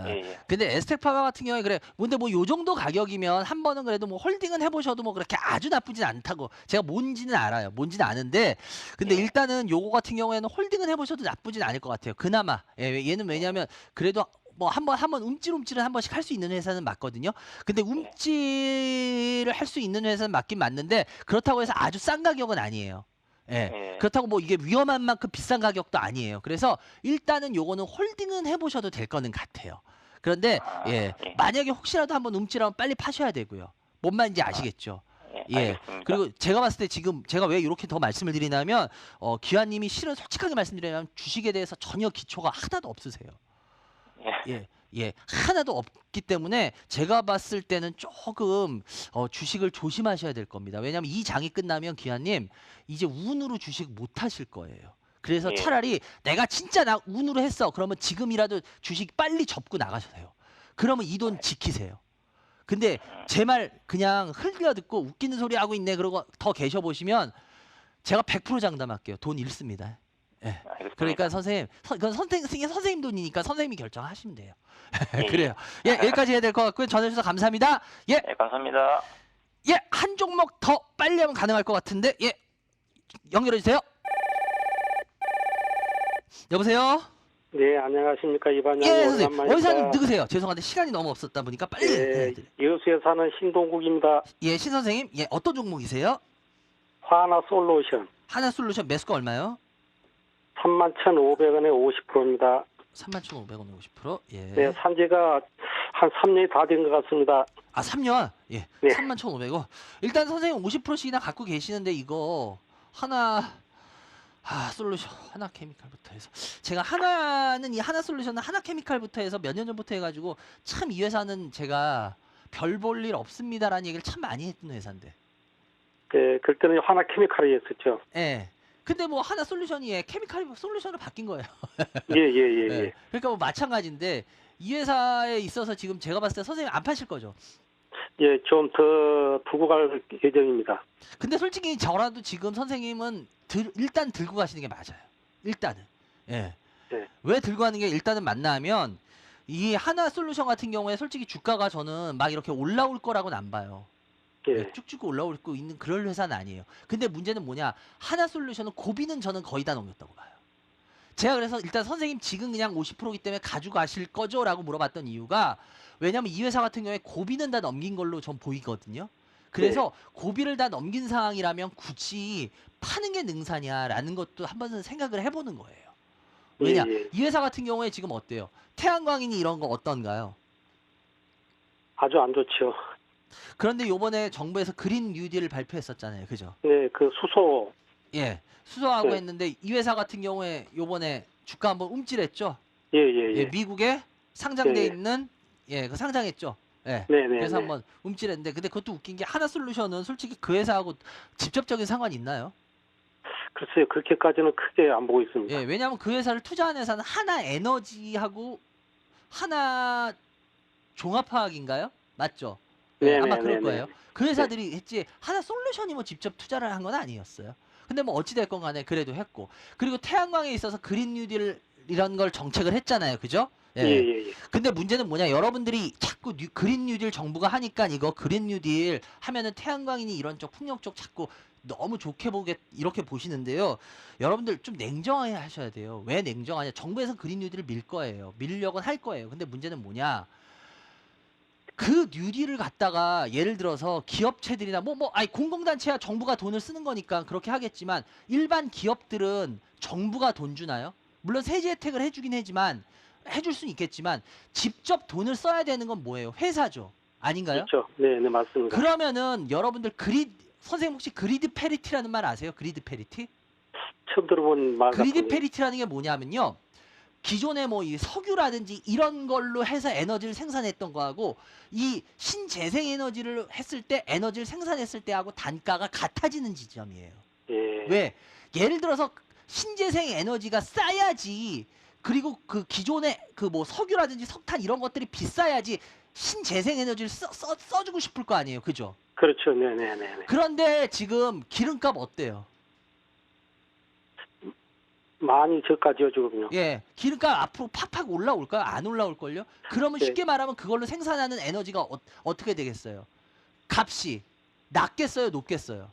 예. 근데 에스텍파마 같은 경우에 그래. 근데 뭐 요 정도 가격이면 한 번은 그래도 뭐 홀딩은 해보셔도 뭐 그렇게 아주 나쁘진 않다고 제가 뭔지는 알아요. 뭔지는 아는데 근데 일단은 요거 같은 경우에는 홀딩은 해보셔도 나쁘진 않을 것 같아요. 그나마 얘는 왜냐면 그래도 뭐 한번 움찔움찔은 한 번씩 할 수 있는 회사는 맞거든요. 근데 움찔을 할 수 있는 회사는 맞긴 맞는데 그렇다고 해서 아주 싼 가격은 아니에요. 예. 그렇다고 뭐 이게 위험한 만큼 비싼 가격도 아니에요. 그래서 일단은 요거는 홀딩은 해보셔도 될 거는 같아요. 그런데 만약에 혹시라도 한번 움찔하면 빨리 파셔야 되고요. 뭔 말인지 아시겠죠? 알겠습니다. 그리고 제가 봤을 때 지금 제가 왜 이렇게 더 말씀을 드리냐면 기환님이 실은 솔직하게 말씀드리면 주식에 대해서 전혀 기초가 하나도 없으세요. 하나도 없기 때문에 제가 봤을 때는 조금 주식을 조심하셔야 될 겁니다. 왜냐하면 이 장이 끝나면 기환님 이제 운으로 주식 못 하실 거예요. 그래서 차라리 내가 진짜 나 운으로 했어. 그러면 지금이라도 주식 빨리 접고 나가셔요. 그러면 이 돈 지키세요. 근데 제 말 그냥 흘려 듣고 웃기는 소리 하고 있네. 그러고 더 계셔 보시면 제가 100% 장담할게요. 돈 잃습니다. 그러니까 선생님, 그건 선생님 돈이니까 선생님이 결정하시면 돼요. 그래요. 여기까지 해야 될 것 같고요. 전해주셔서 감사합니다. 감사합니다. 한 종목 더 빨리 하면 가능할 것 같은데, 연결해 주세요. 여보세요. 네, 안녕하십니까 이반장. 선생님. 어디서 누구세요? 죄송한데 시간이 너무 없었다 보니까 빨리. 여수에 사는 신동국입니다. 신 선생님. 어떤 종목이세요? 하나솔루션. 하나솔루션 매수가 얼마요? 31,500원에 50%입니다. 31,500원에 50%? 네, 산지가 한 3년이 다 된 것 같습니다. 아, 3년. 예. 네. 31,500원. 일단 선생님 50%씩이나 갖고 계시는데 이거 솔루션 하나 케미칼부터 해서 제가 하나는 이 하나 솔루션은 하나 케미칼부터 해서 몇 년 전부터 해가지고 참 이 회사는 제가 별 볼 일 없습니다라는 얘기를 참 많이 했던 회사인데. 네, 그때는 하나 케미칼이었었죠. 예. 근데 뭐 하나 솔루션이 케미칼 솔루션으로 바뀐 거예요. 예. 예. 그러니까 뭐 마찬가지인데 이 회사에 있어서 지금 제가 봤을 때 선생님 안 파실 거죠. 예, 좀 더 두고 갈 예정입니다. 근데 솔직히 저라도 지금 선생님은 일단 들고 가시는 게 맞아요. 일단은. 예. 네. 왜 들고 가는 게 일단은 맞나 하면 이 하나 솔루션 같은 경우에 솔직히 주가가 저는 막 이렇게 올라올 거라고는 안 봐요. 예, 쭉쭉 올라오고 있는 그럴 회사는 아니에요. 근데 문제는 뭐냐? 하나 솔루션은 고비는 저는 거의 다 넘겼다고 봐요. 제가 그래서 일단 선생님 지금 그냥 50%기 때문에 가지고 가실 거죠? 라고 물어봤던 이유가 왜냐면 이 회사 같은 경우에 고비는 다 넘긴 걸로 전 보이거든요. 그래서 고비를 다 넘긴 상황이라면 굳이 파는 게 능사냐라는 것도 한번 생각을 해보는 거예요. 왜냐? 예. 이 회사 같은 경우에 지금 어때요? 태양광이니 이런 거 어떤가요? 아주 안 좋죠. 그런데 요번에 정부에서 그린 뉴딜을 발표했었잖아요. 그죠? 네, 그 수소. 예. 수소하고 네. 했는데 이 회사 같은 경우에 요번에 주가 한번 움찔했죠? 예. 미국에 상장돼 예. 있는 그 상장했죠. 예. 네. 그래서 한번 움찔했는데 근데 그것도 웃긴 게 하나 솔루션은 솔직히 그 회사하고 직접적인 상관이 있나요? 글쎄요, 그렇게까지는 크게 안 보고 있습니다. 예. 왜냐하면 그 회사를 투자한 회사는 하나 에너지하고 하나 종합화학인가요? 맞죠? 예, 네, 아마 네, 그럴 네, 거예요. 네. 그 회사들이 했지 하나 솔루션이 뭐 직접 투자를 한 건 아니었어요. 근데 뭐 어찌 됐건 간에 그래도 했고 그리고 태양광에 있어서 그린 뉴딜 이런 걸 정책을 했잖아요. 그죠? 예. 근데 문제는 뭐냐? 여러분들이 자꾸 그린 뉴딜 정부가 하니까 이거 그린 뉴딜 하면은 태양광이니 이런 쪽 풍력 쪽 자꾸 너무 좋게 이렇게 보시는데요. 여러분들 좀 냉정하게 하셔야 돼요. 왜 냉정하냐? 정부에서 그린 뉴딜을 밀 거예요. 밀려고는 할 거예요. 근데 문제는 뭐냐? 그 뉴딜을 갖다가 예를 들어서 기업체들이나 아니 공공단체야 정부가 돈을 쓰는 거니까 그렇게 하겠지만 일반 기업들은 정부가 돈 주나요? 물론 세제 혜택을 해주긴 하지만 해줄 수는 있겠지만 직접 돈을 써야 되는 건 뭐예요? 회사죠. 아닌가요? 그렇죠. 네, 맞습니다. 그러면은 여러분들 선생님 혹시 그리드 페리티라는 말 아세요? 그리드 페리티? 처음 들어본 말 그리드 같은데. 페리티라는 게 뭐냐면요. 기존에 뭐 이 석유라든지 이런 걸로 해서 에너지를 생산했던 거하고 이 신재생 에너지를 했을 때 에너지를 생산했을 때하고 단가가 같아지는 지점이에요. 예. 왜? 예를 들어서 신재생 에너지가 싸야지 그리고 그 기존의 그 뭐 석유라든지 석탄 이런 것들이 비싸야지 신재생 에너지를 써주고 싶을 거 아니에요. 그죠? 그렇죠. 네. 그런데 지금 기름값 어때요? 많이 저까지요, 지금요. 예, 기름값 앞으로 팍팍 올라올까요? 안 올라올걸요? 그러면 네. 쉽게 말하면 그걸로 생산하는 에너지가 어떻게 되겠어요? 값이 낮겠어요? 높겠어요?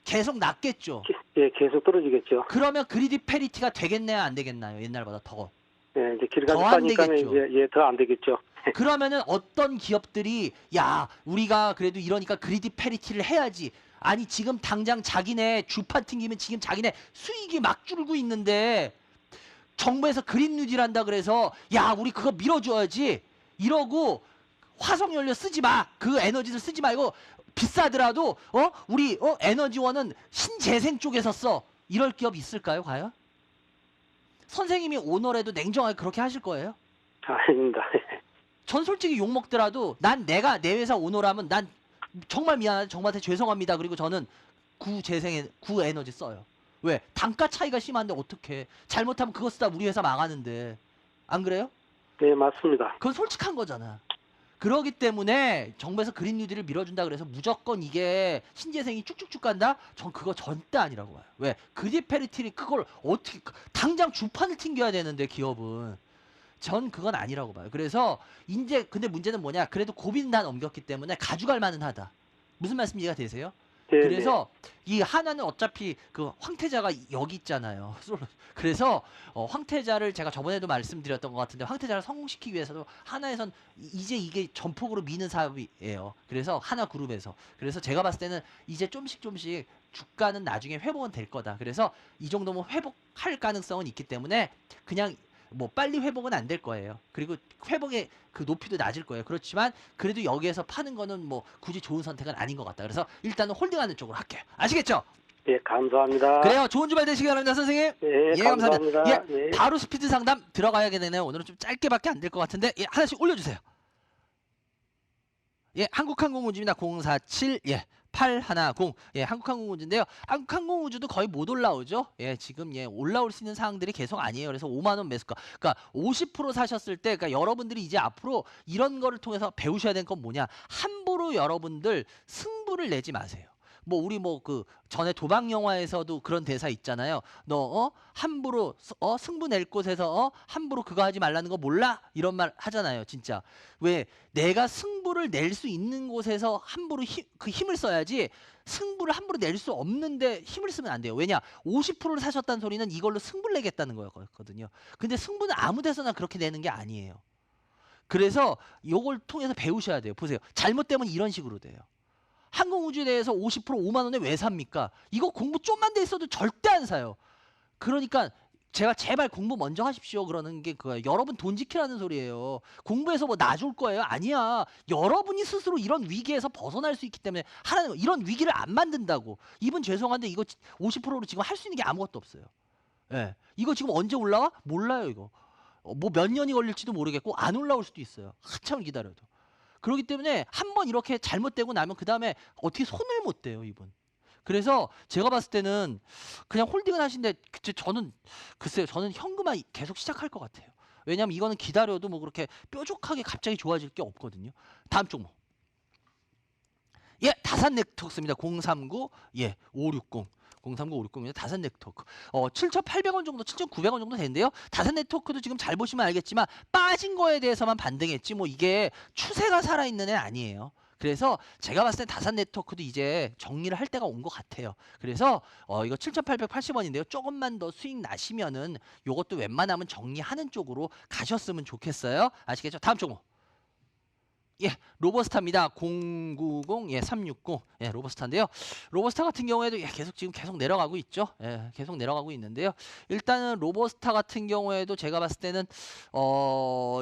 계속 낮겠죠? 예, 계속 떨어지겠죠. 그러면 그리드 페리티가 되겠나요? 안 되겠나요? 옛날보다 더. 예, 이제 길가서 더안 싸니까 되겠죠. 이제 더 안 되겠죠. 그러면은 어떤 기업들이 야 우리가 그래도 이러니까 그리드 페리티를 해야지. 아니 지금 당장 자기네 주파 튕기면 지금 자기네 수익이 막 줄고 있는데 정부에서 그린 뉴딜 한다 그래서 야 우리 그거 밀어줘야지 이러고 화석연료 쓰지 마. 그 에너지를 쓰지 말고 비싸더라도 우리 에너지원은 신재생 쪽에서 써. 이럴 기업 있을까요 과연? 선생님이 오너라도 냉정하게 그렇게 하실 거예요? 아닙니다. 전 솔직히 욕 먹더라도 내가 내 회사 오너라면 난 정말 미안하다. 정말한테 죄송합니다. 그리고 저는 구에너지 써요. 왜? 단가 차이가 심한데 어떡해. 잘못하면 그거 쓰다 우리 회사 망하는데. 안 그래요? 네, 맞습니다. 그건 솔직한 거잖아. 그러기 때문에 정부에서 그린 뉴딜을 밀어준다 그래서 무조건 이게 신재생이 쭉쭉쭉 간다? 전 그거 절대 아니라고 봐요. 왜? 그린 페리티를 그걸 어떻게 당장 주판을 튕겨야 되는데 기업은. 전 그건 아니라고 봐요. 그래서 이제 근데 문제는 뭐냐? 그래도 고비는 다 넘겼기 때문에 가져갈 만은 하다. 무슨 말씀 이해가 되세요? 네, 그래서 이 하나는 어차피 그 황태자가 여기 있잖아요. 그래서 황태자를 제가 저번에도 말씀드렸던 것 같은데 황태자를 성공시키기 위해서도 하나에선 이제 이게 전폭으로 미는 사업이에요. 그래서 하나 그룹에서. 그래서 제가 봤을 때는 이제 조금씩 주가는 나중에 회복은 될 거다. 그래서 이 정도면 회복할 가능성은 있기 때문에 그냥 뭐 빨리 회복은 안 될 거예요. 그리고 회복의 그 높이도 낮을 거예요. 그렇지만 그래도 여기에서 파는 거는 뭐 굳이 좋은 선택은 아닌 것 같다. 그래서 일단은 홀딩하는 쪽으로 할게요. 아시겠죠? 예, 감사합니다. 그래요. 좋은 주말 되시기 바랍니다, 선생님. 예, 감사합니다. 예, 예. 바로 스피드 상담 들어가야게 되네요. 오늘은 좀 짧게밖에 안 될 것 같은데 예, 하나씩 올려주세요. 예, 한국항공우주입니다. 047 예. 810 예, 한국항공우주인데요. 한국항공우주도 거의 못 올라오죠. 예, 지금 예, 올라올 수 있는 상황들이 계속 아니에요. 그래서 5만 원 매수가. 그러니까 50% 사셨을 때 그러니까 여러분들이 이제 앞으로 이런 거를 통해서 배우셔야 되는 건 뭐냐? 함부로 여러분들 승부를 내지 마세요. 뭐 우리 뭐 그 전에 도박 영화에서도 그런 대사 있잖아요. 너 함부로 승부 낼 곳에서 함부로 그거 하지 말라는 거 몰라? 이런 말 하잖아요. 진짜. 왜 내가 승부를 낼 수 있는 곳에서 함부로 그 힘을 써야지 승부를 함부로 낼 수 없는데 힘을 쓰면 안 돼요. 왜냐? 50%를 사셨다는 소리는 이걸로 승부를 내겠다는 거였거든요. 근데 승부는 아무 데서나 그렇게 내는 게 아니에요. 그래서 요걸 통해서 배우셔야 돼요. 보세요. 잘못되면 이런 식으로 돼요. 항공우주에 대해서 50% 5만 원에 왜 삽니까? 이거 공부 좀만 돼 있어도 절대 안 사요. 그러니까 제가 제발 공부 먼저 하십시오 그러는 게 그거예요. 여러분 돈 지키라는 소리예요. 공부해서 뭐 놔줄 거예요? 아니야. 여러분이 스스로 이런 위기에서 벗어날 수 있기 때문에 하라는 거. 이런 위기를 안 만든다고. 이분 죄송한데 이거 50%로 지금 할 수 있는 게 아무것도 없어요. 예. 이거 지금 언제 올라와? 몰라요 이거. 뭐 몇 년이 걸릴지도 모르겠고 안 올라올 수도 있어요. 한참을 기다려도. 그렇기 때문에 한번 이렇게 잘못되고 나면 그 다음에 어떻게 손을 못 대요 이분. 그래서 제가 봤을 때는 그냥 홀딩을 하신데 저는 글쎄요. 저는 현금화 계속 시작할 것 같아요. 왜냐하면 이거는 기다려도 뭐 그렇게 뾰족하게 갑자기 좋아질 게 없거든요. 다음 종목. 예, 다산 네트워크입니다. 039 예, 560. 039-560입니다. 다산 네트워크. 7,800원 정도, 7,900원 정도 되는데요. 다산 네트워크도 지금 잘 보시면 알겠지만 빠진 거에 대해서만 반등했지 뭐 이게 추세가 살아있는 애 아니에요. 그래서 제가 봤을 때 다산 네트워크도 이제 정리를 할 때가 온 것 같아요. 그래서 이거 7,880원인데요. 조금만 더 수익 나시면은 요것도 웬만하면 정리하는 쪽으로 가셨으면 좋겠어요. 아시겠죠? 다음 종목. 예, 로버스타입니다. 090 예, 360 예, 로버스타인데요. 로버스타 같은 경우에도 예, 계속 내려가고 있죠. 예, 계속 내려가고 있는데요. 일단은 로버스타 같은 경우에도 제가 봤을 때는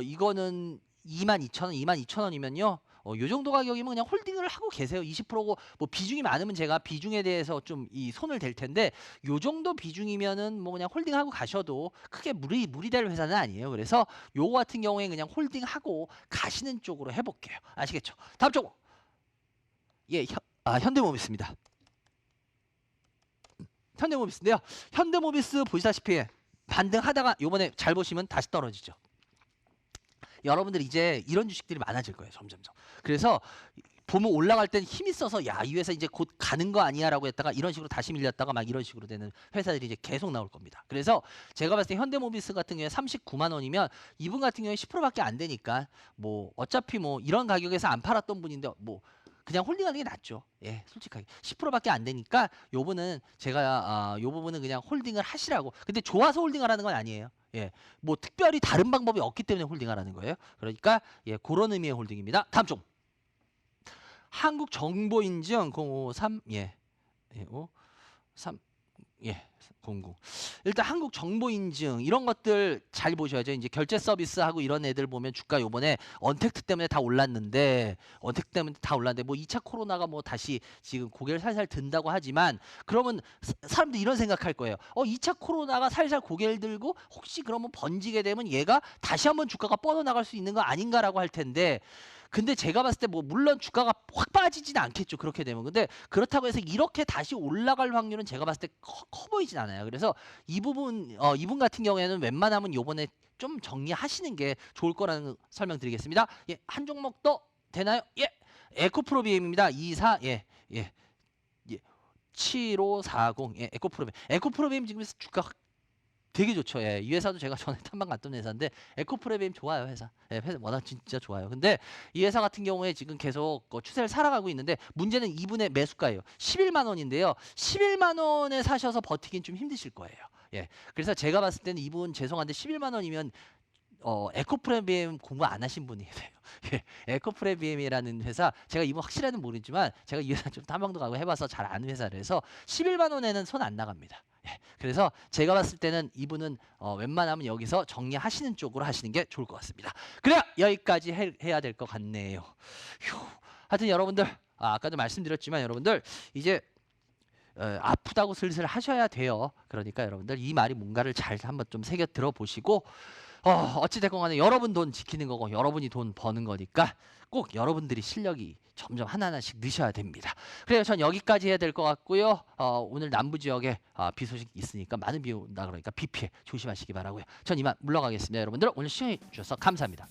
이거는 22,000원, 22,000원이면요. 요 정도 가격이면 그냥 홀딩을 하고 계세요. 20%고 뭐 비중이 많으면 제가 비중에 대해서 좀 이 손을 댈 텐데 요 정도 비중이면은 뭐 그냥 홀딩하고 가셔도 크게 무리될 회사는 아니에요. 그래서 요거 같은 경우에 그냥 홀딩하고 가시는 쪽으로 해볼게요. 아시겠죠? 다음 쪽. 예, 현대모비스입니다. 현대모비스인데요. 현대모비스 보시다시피 반등하다가 요번에 잘 보시면 다시 떨어지죠. 여러분들 이제 이런 주식들이 많아질 거예요. 점점점. 그래서 보면 올라갈 땐 힘이 써서 야, 이 회사 이제 곧 가는 거 아니야 라고 했다가 이런 식으로 다시 밀렸다가 막 이런 식으로 되는 회사들이 이제 계속 나올 겁니다. 그래서 제가 봤을 때 현대모비스 같은 경우에 39만 원이면 이분 같은 경우에 10%밖에 안 되니까 뭐 어차피 뭐 이런 가격에서 안 팔았던 분인데 뭐 그냥 홀딩하는 게 낫죠. 예, 솔직하게 10%밖에 안 되니까 요분은 제가 요 부분은 그냥 홀딩을 하시라고. 근데 좋아서 홀딩하라는 건 아니에요. 예, 뭐 특별히 다른 방법이 없기 때문에 홀딩하라는 거예요. 그러니까 예, 그런 의미의 홀딩입니다. 다음 종. 한국정보인증 053 예, 53 예, 00. 일단 한국 정보 인증 이런 것들 잘 보셔야죠. 이제 결제 서비스하고 이런 애들 보면 주가 요번에 언택트 때문에 다 올랐는데 뭐 2차 코로나가 뭐 다시 지금 고개를 살살 든다고 하지만 그러면 사람들이 이런 생각할 거예요. 2차 코로나가 살살 고개를 들고 혹시 그러면 번지게 되면 얘가 다시 한번 주가가 뻗어나갈 수 있는 거 아닌가라고 할 텐데 근데 제가 봤을 때 뭐 물론 주가가 확 빠지진 않겠죠. 그렇게 되면. 근데 그렇다고 해서 이렇게 다시 올라갈 확률은 제가 봤을 때 커 보이진 않아요. 그래서 이분 같은 경우에는 웬만하면 요번에 좀 정리하시는 게 좋을 거라는 설명드리겠습니다. 예, 한 종목 더 되나요? 예. 에코프로비엠입니다. 24 예. 7540 예, 에코프로비엠 지금 주가 되게 좋죠. 예, 이 회사도 제가 전에 탐방 갔던 회사인데 에코프로비엠 좋아요. 회사. 예, 회사 워낙 진짜 좋아요. 근데 이 회사 같은 경우에 지금 계속 추세를 살아가고 있는데 문제는 이분의 매수가예요. 11만 원인데요. 11만 원에 사셔서 버티긴 좀 힘드실 거예요. 예, 그래서 제가 봤을 때는 이분 죄송한데 11만 원이면 에코프로비엠 공부 안 하신 분이에요. 예, 에코프로비엠이라는 회사 제가 이분 확실하는 모르지만 제가 이 회사 좀 탐방도 가고 해봐서 잘 아는 회사라서 11만 원에는 손 안 나갑니다. 예, 그래서 제가 봤을 때는 이분은 웬만하면 여기서 정리하시는 쪽으로 하시는 게 좋을 것 같습니다. 그래야 여기까지 해야 될 것 같네요. 휴. 하여튼 여러분들 아까도 말씀드렸지만 여러분들 이제 아프다고 슬슬 하셔야 돼요. 그러니까 여러분들 이 말이 뭔가를 잘 한번 좀 새겨 들어보시고 어찌됐건 간에 여러분 돈 지키는 거고 여러분이 돈 버는 거니까 꼭 여러분들이 실력이 점점 하나하나씩 느셔야 됩니다. 그래요. 전 여기까지 해야 될 것 같고요. 오늘 남부 지역에 비 소식 있으니까 많은 비 온다 그러니까 비 피해 조심하시기 바라고요. 전 이만 물러가겠습니다. 여러분들 오늘 시청해 주셔서 감사합니다.